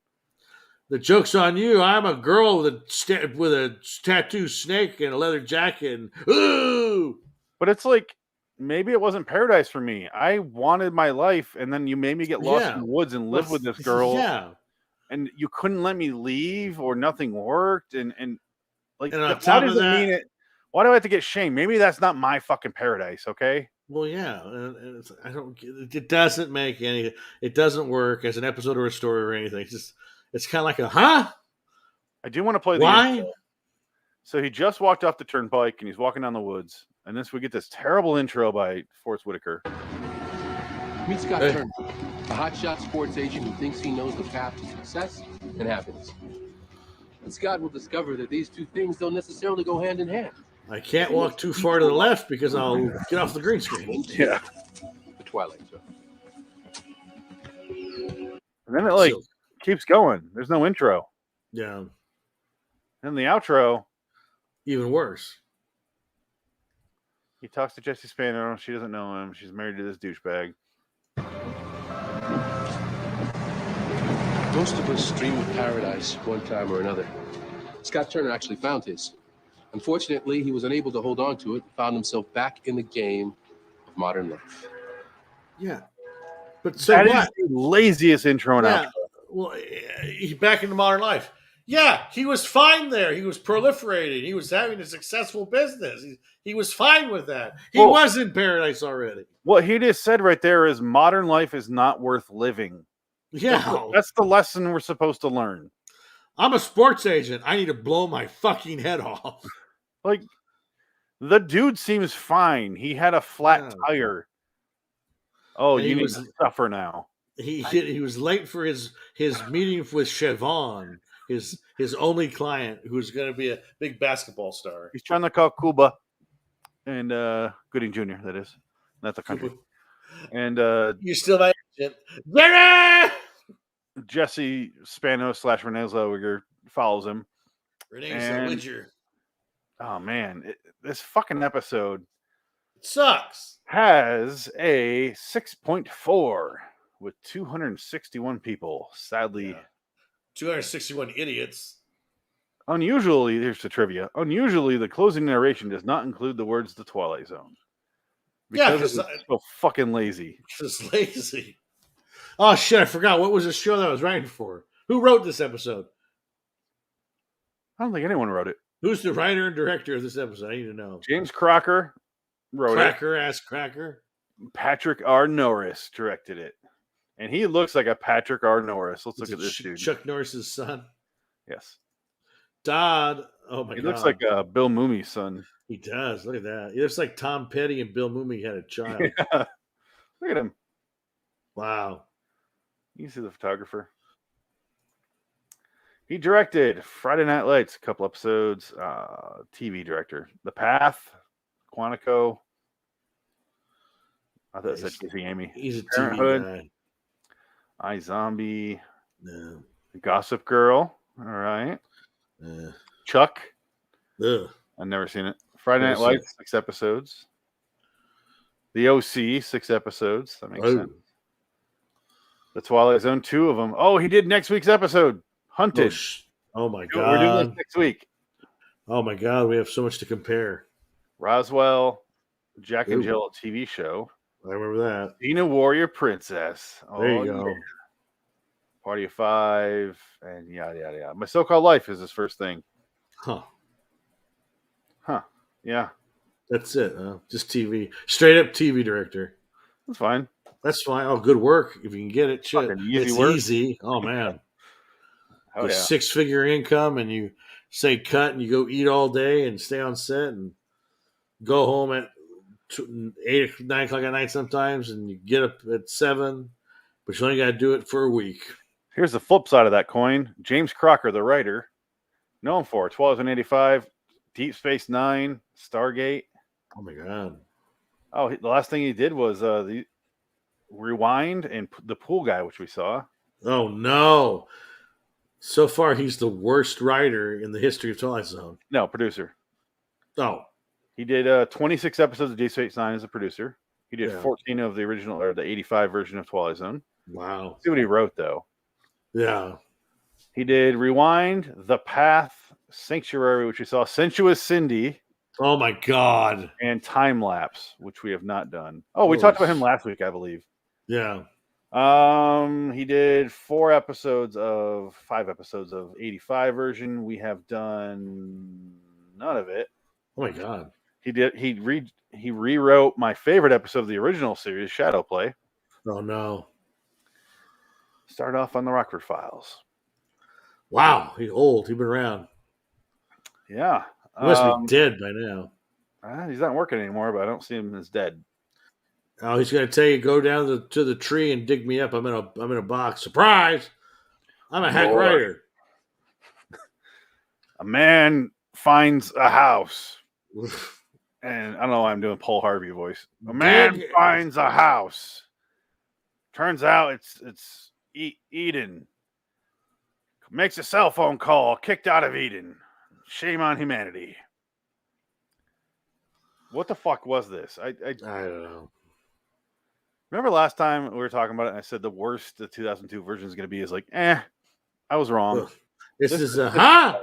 The joke's on you. I'm a girl with a tattoo snake and a leather jacket. And, ooh! But it's like, maybe it wasn't paradise for me. I wanted my life, and then you made me get lost in the woods and live with this girl. Yeah. And you couldn't let me leave, or nothing worked, and like, and on why top does of it that, mean it? Why do I have to get shamed? Maybe that's not my fucking paradise, okay? Well, yeah, and I don't. It doesn't make any. It doesn't work as an episode or a story or anything. It's kind of like I do want to play the intro. So he just walked off the turnpike and he's walking down the woods, and we get this terrible intro by Forrest Whitaker. Meet Scott Turner, a hotshot sports agent who thinks he knows the path to success and happiness. And Scott will discover that these two things don't necessarily go hand in hand. I can't walk too far to the left because I'll get off the green screen. Yeah. The Twilight Zone. And then it keeps going. There's no intro. Yeah. And the outro, even worse. He talks to Jessie Spano. She doesn't know him. She's married to this douchebag. Most of us dream of paradise one time or another. Scott Turner actually found his. Unfortunately, he was unable to hold on to it and found himself back in the game of modern life. Yeah. But so That what? is the laziest intro and outro. Well, he's back into modern life. Yeah, he was fine there. He was proliferating. He was having a successful business. He was fine with that. He was in paradise already. What he just said right there is modern life is not worth living. Yeah. That's the lesson we're supposed to learn. I'm a sports agent. I need to blow my fucking head off. Like, the dude seems fine. He had a flat tire. Oh, And you need to suffer now. He was late for his meeting with Siobhan, his only client, who's going to be a big basketball star. He's trying to call Cuba and Gooding Jr. That is, not the country. And you still my agent, Jerry! Jesse Spano / Renee Zellweger follows him. Renee Zellweger. Oh man, this fucking episode sucks. Has a 6.4 with 261 people. Sadly, 261 idiots. Unusually, here's the trivia. Unusually, the closing narration does not include the words "The Twilight Zone." Because it's so fucking lazy. Just lazy. Oh shit! I forgot. What was the show that I was writing for? Who wrote this episode? I don't think anyone wrote it. Who's the writer and director of this episode? I need to know. James Crocker wrote Cracker ass Cracker. Patrick R. Norris directed it. And he looks like a Patrick R. Norris. Let's look at this dude. Chuck Norris's son. Yes. Dodd. Oh my god. He looks like Bill Mooney's son. He does. Look at that. He looks like Tom Petty and Bill Mooney had a child. Yeah. Look at him. Wow. You see the photographer. He directed Friday Night Lights, a couple episodes. TV director. The Path, Quantico. I thought it said Kissing Amy. He's a Parenthood, TV guy. iZombie. No. Gossip Girl. All right. Chuck. Ugh. I've never seen it. Friday Night Lights, 6 episodes. The OC, 6 episodes. That makes sense. The Twilight Zone, 2 of them. Oh, he did next week's episode. Hunted. Oh my god. We're doing this next week. Oh my god, we have so much to compare. Roswell, Jack and Jill TV show. I remember that. Xena Warrior Princess. There you go. Yeah. Party of 5 and yada yada yada. My So-Called Life is his first thing. Huh. Yeah. That's it. Just TV. Straight up TV director. That's fine. That's fine. Oh, good work. If you can get it, shit. It's work. easy. Oh man. Oh, yeah. 6-figure income, and you say cut, and you go eat all day and stay on set and go home at 8, 9 o'clock at night sometimes, and you get up at 7, but you only got to do it for a week. Here's the flip side of that coin. James Crocker, the writer, known for 1285, Deep Space Nine, Stargate. Oh my god. Oh, the last thing he did was the Rewind and The Pool Guy, which we saw. Oh no. So far, he's the worst writer in the history of Twilight Zone. No, producer. Oh. He did 26 episodes of Deep Space Nine as a producer. He did Yeah. 14 of the original, or the 85 version of Twilight Zone. Wow. See what he wrote, though. Yeah. He did Rewind, The Path, Sanctuary, which we saw, Sensuous Cindy. Oh my god. And Time Lapse, which we have not done. Oh, we talked about him last week, I believe. Yeah. He did 5 episodes of 85 version. We have done none of it. Oh my god. He rewrote my favorite episode of the original series, Shadow Play. Oh no. Start off on the Rockford Files. Wow, he's old. He's been around. Yeah. He must be dead by now. He's not working anymore, but I don't see him as dead. Oh, he's going to tell you, go down to the tree and dig me up. I'm in a box. Surprise! I'm a hack writer. A man finds a house. And I don't know why I'm doing Paul Harvey voice. A man finds a house. Turns out it's Eden. Makes a cell phone call. Kicked out of Eden. Shame on humanity. What the fuck was this? I don't know. Remember last time we were talking about it and I said the worst the 2002 version is going to be is like, I was wrong. This is a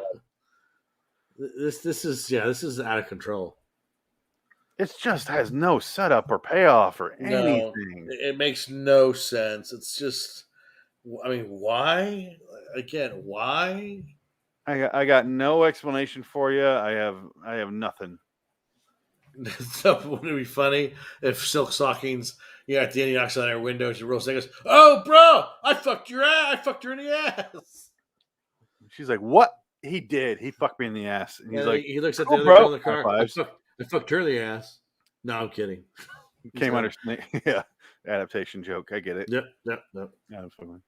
This is out of control. It just has no setup or payoff or No, anything. it makes no sense. It's just, I mean, why? Again, why? I got no explanation for you. I have nothing. So wouldn't it be funny if Silk Stockings, at the end he knocks on her window and she rolls and goes, "Oh, bro, I fucked your ass. I fucked her in the ass." She's like, "What? He did. He fucked me in the ass." And he's And like, he looks at "Cool, the other bro." girl in the car. High I fives. fucked her in the ass. No, I'm kidding. Came under yeah, adaptation joke. I get it. Yep. Yeah, absolutely.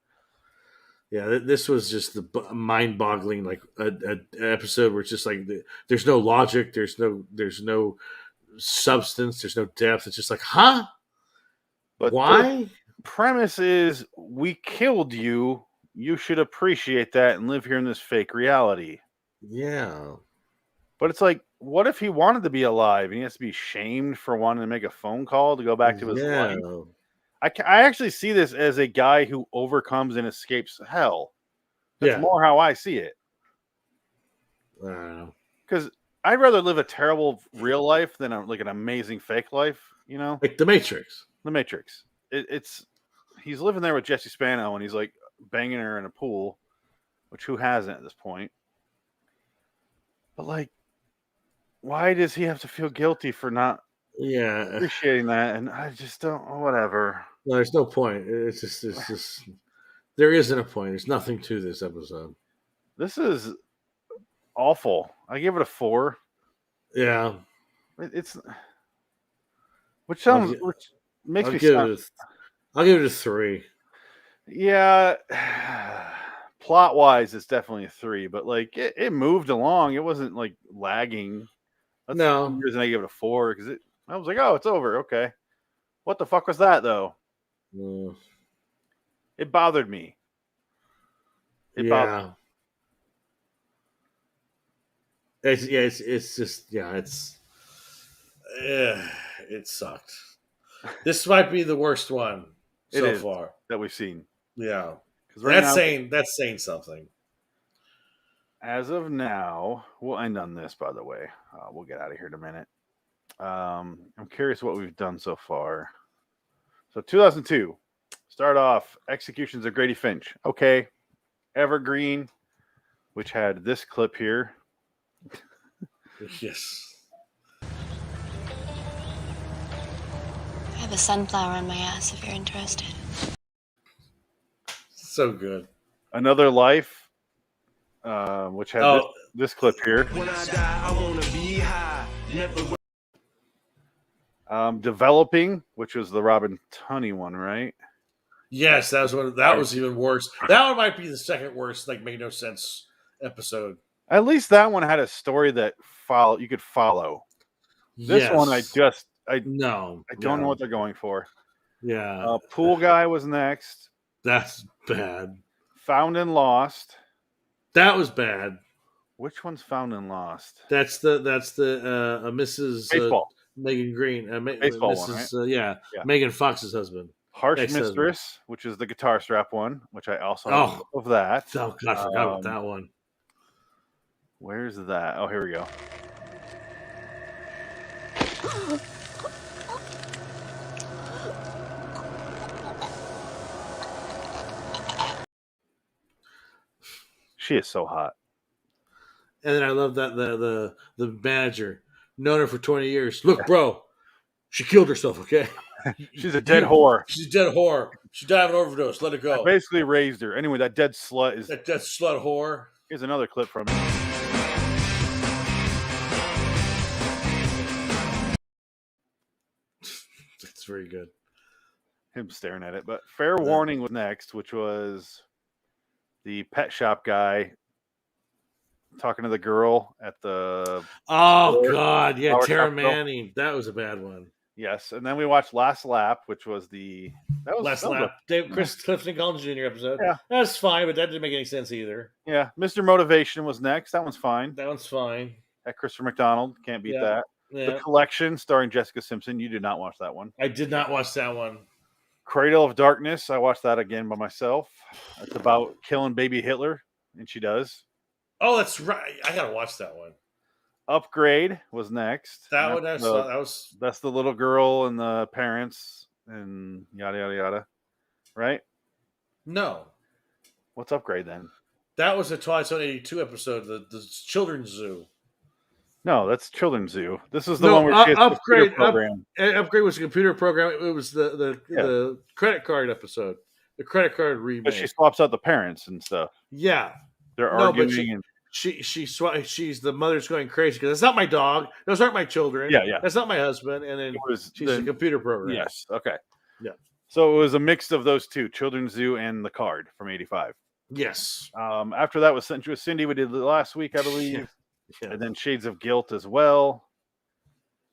Yeah, this was just the mind-boggling, like a episode where it's just like there's no logic, there's no substance, there's no depth. It's just like, huh? But why? The premise is we killed you. You should appreciate that and live here in this fake reality. Yeah. But it's like, what if he wanted to be alive and he has to be shamed for wanting to make a phone call to go back to his life? I actually see this as a guy who overcomes and escapes hell. That's more how I see it. Because I'd rather live a terrible real life than an amazing fake life, Like The Matrix. The Matrix. It's he's living there with Jesse Spano and he's like banging her in a pool, which who hasn't at this point? But like, why does he have to feel guilty for not appreciating that? And I just don't. Whatever. No, there's no point. It's just there isn't a point. There's nothing to this episode. This is awful. I give it a 4. Yeah, it's which makes me sound. I'll give it a 3. Yeah, plot wise, it's definitely a 3. But like, it moved along. It wasn't like lagging. That's the reason I give it a 4 because I was like, oh, it's over. Okay, what the fuck was that though? It bothered me. It bothered me. It sucked. This might be the worst one so far that we've seen. Yeah, because that's saying something. As of now, we'll end on this. By the way, we'll get out of here in a minute. I'm curious what we've done so far. So 2002, start off Executions of Grady Finch. Okay, Evergreen, which had this clip here. Yes. I have a sunflower on my ass if you're interested. So good. Another Life, which had this clip here. When I die, I want to be high. Never... Developing, which was the Robin Tunney one, right? Yes, that was one. That was even worse. That one might be the second worst, like make no sense episode. At least that one had a story that you could follow. This one, I don't know what they're going for. Yeah. Pool Guy was next. That's bad. Found and Lost. That was bad. Which one's Found and Lost? That's the Mrs. Baseball. Megan Green. Baseball Mrs. one, right? Yeah. Megan Fox's husband. Harsh Mistress, which is the guitar strap one, which I also have of that. Oh God, I forgot about that one. Where's that? Oh, here we go. She is so hot. And then I love that the manager, known her for 20 years. Look, bro, she killed herself. Okay, she's a dead whore. She's a dead whore. She died of an overdose. Let it go. I basically raised her. Anyway, that dead slut is that dead slut whore. Here's another clip from it. It's very good. Him staring at it. But Fair Warning was next, which was the pet shop guy talking to the girl at the God, yeah, Tara Manning. That was a bad one. Yes, and then we watched Last Lap, which was Last Lap. Clifton Collins Jr. episode. Yeah, that's fine, but that didn't make any sense either. Yeah, Mr. Motivation was next. That one's fine. That one's fine. At Christopher McDonald, can't beat that. Yeah. The Collection, starring Jessica Simpson. You did not watch that one. I did not watch that one. Cradle of Darkness. I watched that again by myself. It's about killing baby Hitler, and she does. Oh, that's right. I gotta watch that one. Upgrade was next. That was that's the little girl and the parents and yada yada yada, right? No. What's Upgrade then? That was the Twilight Zone 82 episode, the Children's Zoo. No, that's Children's Zoo. This is the one where she has Upgrade the program. Upgrade was a computer program. It was the credit card episode, the credit card remake. But she swaps out the parents and stuff. Yeah, they're arguing. But she's the mother's going crazy because that's not my dog. Those aren't my children. Yeah. That's not my husband. And then she's a computer program. Yes. Okay. Yeah. So it was a mix of those two, Children's Zoo and the card from '85. Yes. After that was Century with Cindy. We did last week, I believe. Yeah. And then Shades of Guilt as well,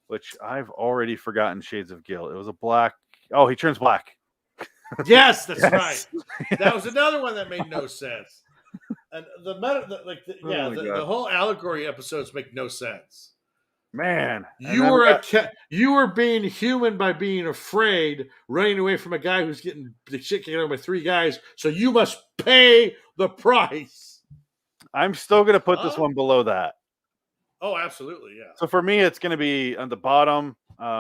which I've already forgotten. Shades of Guilt. It was a black. Oh, he turns black. Yes, that's right. That was another one that made no sense. And the whole allegory episodes make no sense. Man, you were being human by being afraid, running away from a guy who's getting the shit kicked out by 3 guys. So you must pay the price. I'm still going to put this one below that. Oh, absolutely, yeah. So for me, it's going to be on the bottom,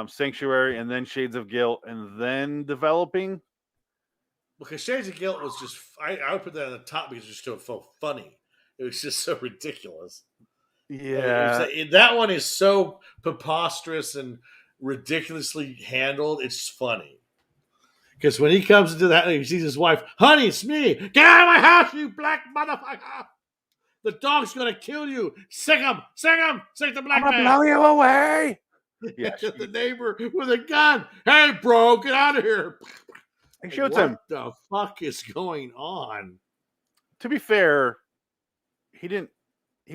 Sanctuary, and then Shades of Guilt, and then Developing. Because Shades of Guilt was just, I would put that on the top because it just so funny. It was just so ridiculous. Yeah. That one is so preposterous and ridiculously handled. It's funny. Because when he comes into that, he sees his wife, honey, it's me. Get out of my house, you black motherfucker. The dog's going to kill you. Sing him. Sing the black man. I'm going to blow you away. Yeah, the neighbor with a gun. Hey, bro, get out of here. He shoots him. What the fuck is going on? To be fair, he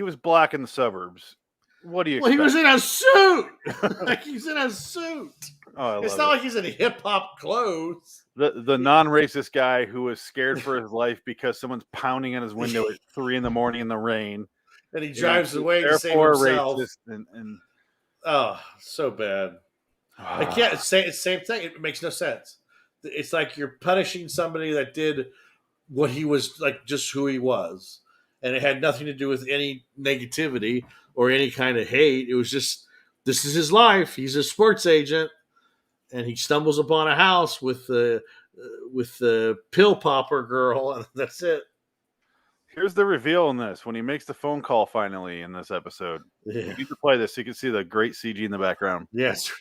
was black in the suburbs. What do you expect? He was in a suit. Like he's in a suit. Oh, it's not like he's in hip hop clothes. The non-racist guy who was scared for his life because someone's pounding on his window at 3 a.m. in the rain, and he drives away to save himself. And oh, so bad. I can't say it's the same thing. It makes no sense. It's like you're punishing somebody that did what he was like, just who he was, and it had nothing to do with any negativity or any kind of hate. It was just, this is his life. He's a sports agent, and he stumbles upon a house with the pill popper girl, and that's it. Here's the reveal in this when he makes the phone call finally in this episode. Yeah. You need to play this so you can see the great CG in the background. Yes.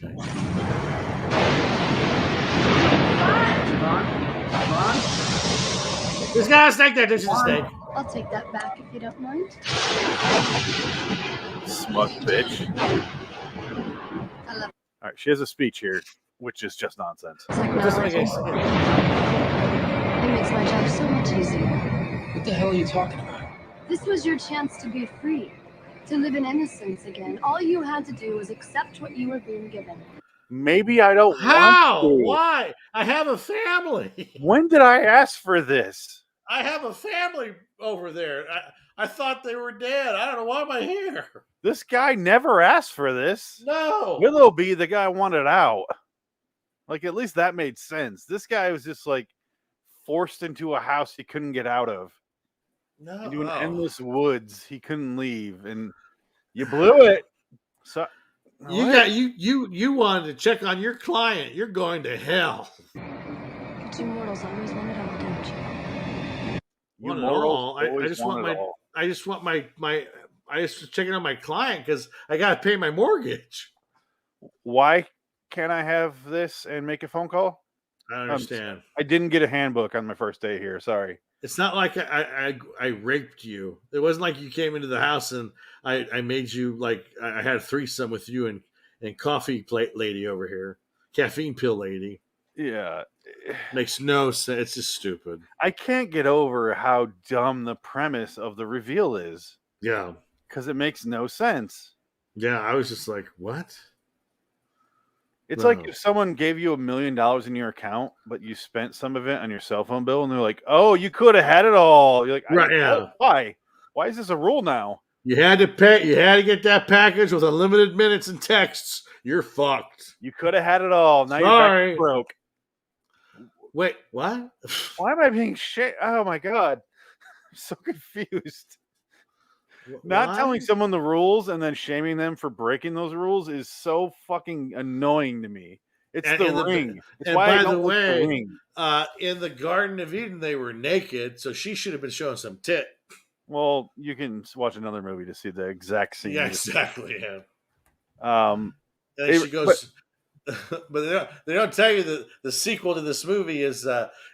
This guy's snake there. This is a snake. I'll take that back if you don't mind. Smug bitch. All right, she has a speech here, which is just nonsense. It makes my job so much easier. What the hell are you talking about? This was your chance to be free, to live in innocence again. All you had to do was accept what you were being given. Maybe I don't How? want to. Why? I have a family. When did I ask for this? I have a family over there. I thought they were dead. I don't know. Why am I here? This guy never asked for this. No. Willoughby, the guy wanted out. Like, at least that made sense. This guy was just, like, forced into a house he couldn't get out of. No. Into an endless woods he couldn't leave. And you blew it. So you wanted to check on your client. You're going to hell. But you mortals always want it all, don't you? I just checking on my client because I got to pay my mortgage. Why can't I have this and make a phone call? I don't understand. I didn't get a handbook on my first day here. Sorry. It's not like I raped you. It wasn't like you came into the house and I made you like I had a threesome with you and coffee plate lady over here, caffeine pill lady. Yeah. Makes no sense. It's just stupid. I can't get over how dumb the premise of the reveal is. Yeah. Because it makes no sense. Yeah, I was just like, what? It's like if someone gave you $1 million in your account, but you spent some of it on your cell phone bill, and they're like, oh, you could have had it all. You're like, right, yeah. Why? Why is this a rule now? You had to pay. You had to get that package with unlimited minutes and texts. You're fucked. You could have had it all. Now you're back broke. Wait, what? Why am I being shit? Oh my god, I'm so confused. Not telling someone the rules and then shaming them for breaking those rules is so fucking annoying to me. It's the ring. It's why I don't like the ring. In the Garden of Eden, they were naked, so she should have been showing some tit. Well, you can watch another movie to see the exact scene. Yeah, exactly. Yeah. And then she goes, but they don't tell you that the sequel to this movie is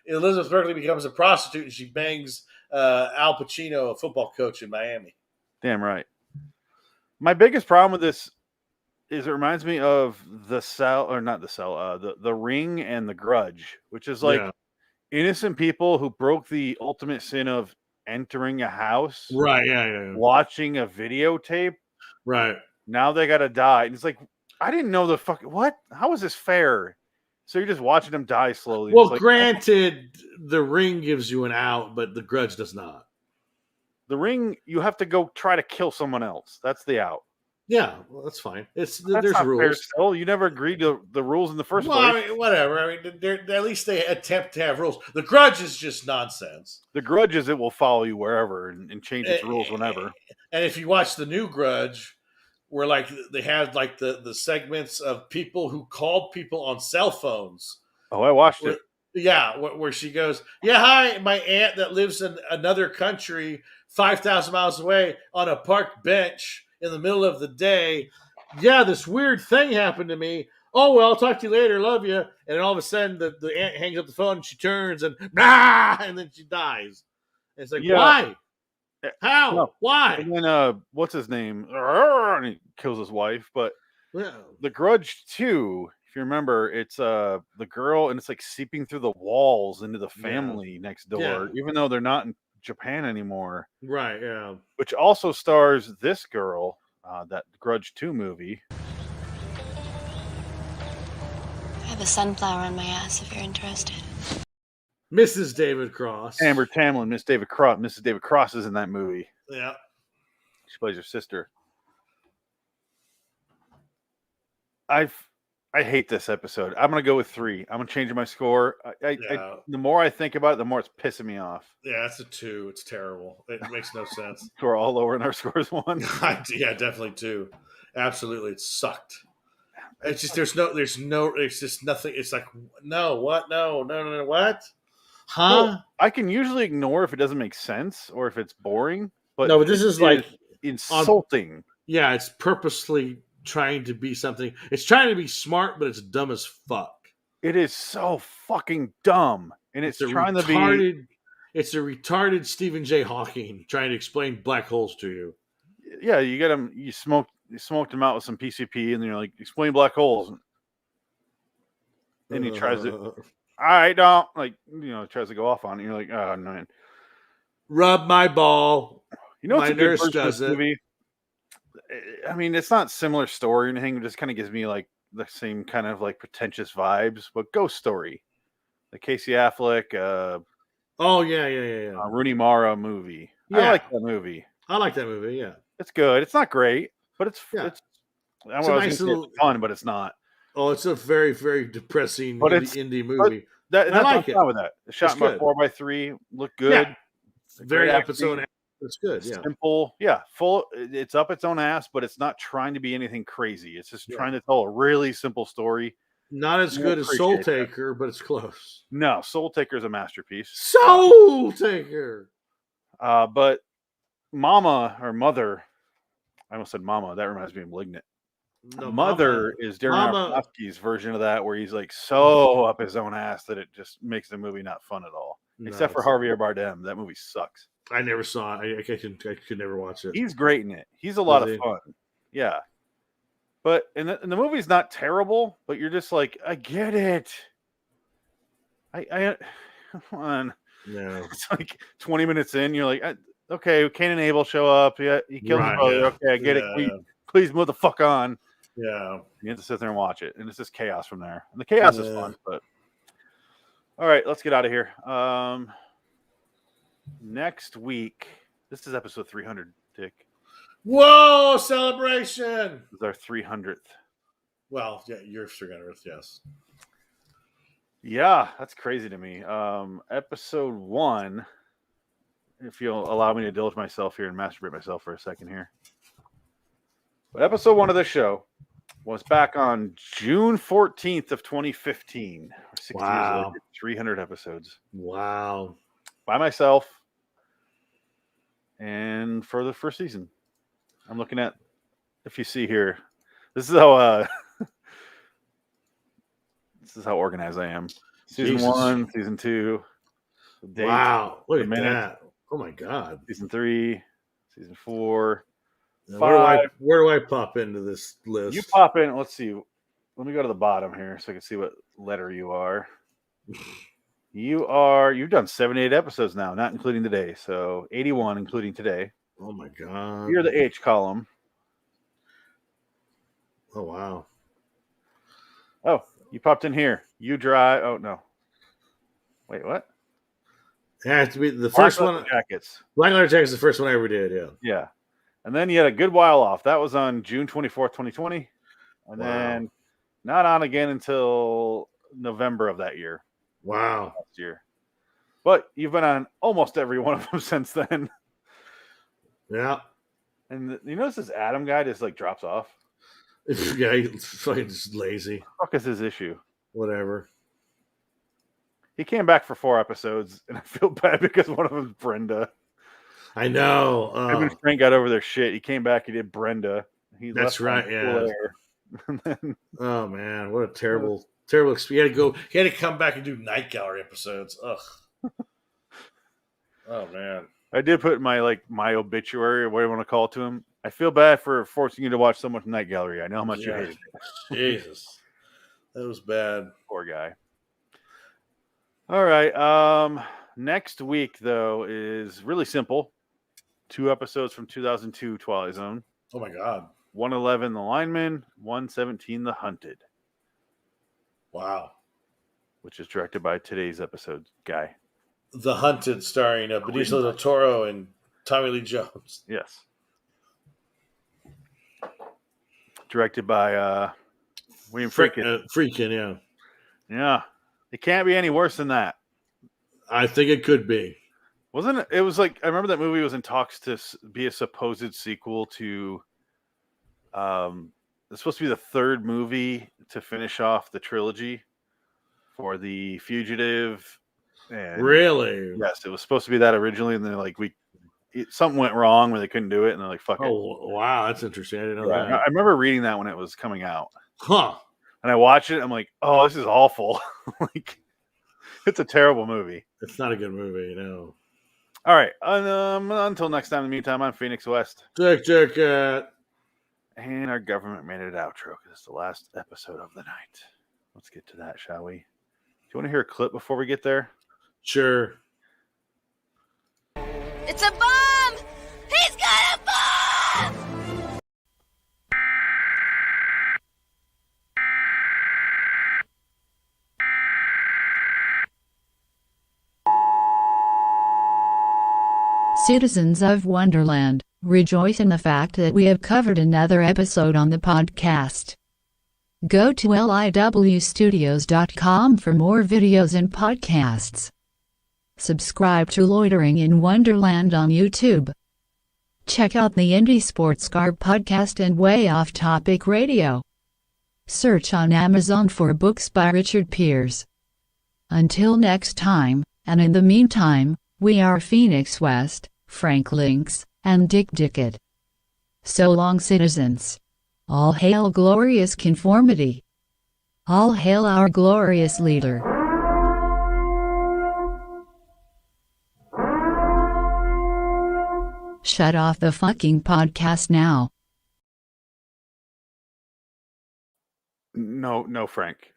Elizabeth Berkley becomes a prostitute and she bangs Al Pacino, a football coach in Miami. Damn right. My biggest problem with this is it reminds me of The Ring and The Grudge, which is like innocent people who broke the ultimate sin of entering a house, right? Watching a videotape, right? Now they gotta die, and it's like I didn't know the fuck what. How is this fair? So you're just watching them die slowly. Well, granted, The Ring gives you an out, but The Grudge does not. The Ring, you have to go try to kill someone else. That's the out. Yeah, well, that's fine. There's not rules. Fair still. You never agreed to the rules in the first place. I mean, whatever. I mean, at least they attempt to have rules. The Grudge is just nonsense. The Grudge is it will follow you wherever and change its rules whenever. And if you watch the new Grudge, where like they had like the segments of people who called people on cell phones. Oh, I watched it. Yeah, where she goes, yeah, hi, my aunt that lives in another country 5,000 miles away on a park bench in the middle of the day. Yeah, this weird thing happened to me. Oh, well, I'll talk to you later. Love you. And then all of a sudden, the aunt hangs up the phone and she turns and blah, and then she dies. And it's like, why? How? No. Why? And then, what's his name? And he kills his wife. But The Grudge 2, if you remember, it's the girl, and it's like seeping through the walls into the family next door, even though they're not in Japan anymore. Right, yeah. Which also stars this girl, that Grudge 2 movie. I have a sunflower on my ass if you're interested. Mrs. David Cross. Amber Tamlin, Miss David Cross. Mrs. David Cross is in that movie. Yeah. She plays her sister. I hate this episode. I'm going to go with 3. I'm going to change my score. The more I think about it, the more it's pissing me off. Yeah, it's a 2. It's terrible. It makes no sense. We're all lowering our scores 1. Yeah, definitely 2. Absolutely. It sucked. It's just, it's just nothing. It's like, no, what? No, what? Huh? Well, I can usually ignore if it doesn't make sense or if it's boring. But no, but this is like insulting. Yeah, it's purposely trying to be something. It's trying to be smart, but it's dumb as fuck. It is so fucking dumb, and it's trying to be. It's a retarded Stephen J. Hawking trying to explain black holes to you. Yeah, you get him. You smoked him out with some PCP, and then you're like, explain black holes, and he tries to. I don't tries to go off on it. You're like, oh no. Rub my ball. You know, my nurse does it. Movie? I mean, it's not similar story or anything. It just kind of gives me like the same kind of like pretentious vibes. But Ghost Story, the Casey Affleck, Rooney Mara movie. Yeah. I like that movie. I like that movie. Yeah, it's good. It's not great, but it's it's a nice little fun. But it's not. Oh, it's a very, very depressing indie movie. I like it. With that. It's shot by 4x3. Look good. Yeah. Very episode. It's good. Yeah. Simple. Yeah. Full. It's up its own ass, but it's not trying to be anything crazy. It's just trying to tell a really simple story. Not as good as Soul Taker, but it's close. No, Soul Taker is a masterpiece. Soul Taker. But Mama or Mother, I almost said Mama. That reminds me of Malignant. No, Mother is Darren Aronofsky's version of that, where he's like so up his own ass that it just makes the movie not fun at all. No, except for Javier Bardem, that movie sucks. I never saw it. I could never watch it. He's great in it. He's a lot of fun. Yeah, but and the movie's not terrible. But you're just like, I get it. I come on. No, it's like 20 minutes in. You're like, okay, Cain and Abel show up. Yeah, he kills his brother. Yeah. Okay, I get it. Please move the fuck on. Yeah. You have to sit there and watch it. And it's just chaos from there. And the chaos is fun, but all right, let's get out of here. Next week, this is episode 300, Dick. Whoa, celebration! This is our 300th. Well, yeah, your 300th, yes. Yeah, that's crazy to me. Episode 1 if you'll allow me to indulge myself here and masturbate myself for a second here. But episode 1 of this show was back on June 14th of 2015. 60 years later, 300 episodes. Wow. By myself. And for the first season. I'm looking at, if you see here, this is how organized I am. Season 1, season 2. Wow. Look at that. Oh my God. Season 3, season 4. Now, where do I pop into this list? You pop in. Let's see. Let me go to the bottom here so I can see what letter you are. You've done 78 episodes now, not including today. So 81, including today. Oh my God. You're the H column. Oh, wow. Oh, you popped in here. You drive. Oh, no. Wait, what? It has to be the first one. Jackets. Black Letter Jackets is the first one I ever did, yeah. Yeah. And then you had a good while off. That was on June 24th, 2020. And then not on again until November of that year. Wow. Last year. But you've been on almost every one of them since then. Yeah. And you notice this Adam guy just like drops off? Yeah, he's fucking just lazy. What the fuck is his issue? Whatever. He came back for 4 episodes, and I feel bad because one of them is Brenda. I know. Him and Frank got over their shit. He came back. He did Brenda. That's right. Yeah. Then, oh man, what a terrible experience. He had to come back and do Night Gallery episodes. Ugh. Oh man. I did put my obituary or what you want to call it to him. I feel bad for forcing you to watch so much Night Gallery. I know how much you hated it. Jesus, that was bad. Poor guy. All right. Next week though is really simple. 2 episodes from 2002 Twilight Zone. Oh my God. 111 The Lineman, 117 The Hunted. Wow. Which is directed by today's episode guy. The Hunted, starring Benicio del Toro and Tommy Lee Jones. Yes. Directed by William Friedkin. Friedkin, yeah. Yeah. It can't be any worse than that. I think it could be. Wasn't it? It was like, I remember that movie was in talks to be a supposed sequel to, it's supposed to be the 3rd movie to finish off the trilogy for The Fugitive. And really? Yes, it was supposed to be that originally, and then like something went wrong where they couldn't do it, and they're like, "Fuck it." Oh, wow, that's interesting. I didn't know that. I remember reading that when it was coming out. Huh. And I watched it. I'm like, "Oh, this is awful." Like, it's a terrible movie. It's not a good movie, no. All right. Until next time. In the meantime, I'm Phoenix West. Check. And our government-mandated outro because it's the last episode of the night. Let's get to that, shall we? Do you want to hear a clip before we get there? Sure. It's a bomb! He's got a bomb! Citizens of Wonderland, rejoice in the fact that we have covered another episode on the podcast. Go to liwstudios.com for more videos and podcasts. Subscribe to Loitering in Wonderland on YouTube. Check out the Indie Sports Car podcast and Way Off Topic Radio. Search on Amazon for books by Richard Pierce. Until next time, and in the meantime, we are Phoenix West, Frank Lynx, and Dick Dickett. So long, citizens. All hail glorious conformity. All hail our glorious leader. Shut off the fucking podcast now. No, Frank.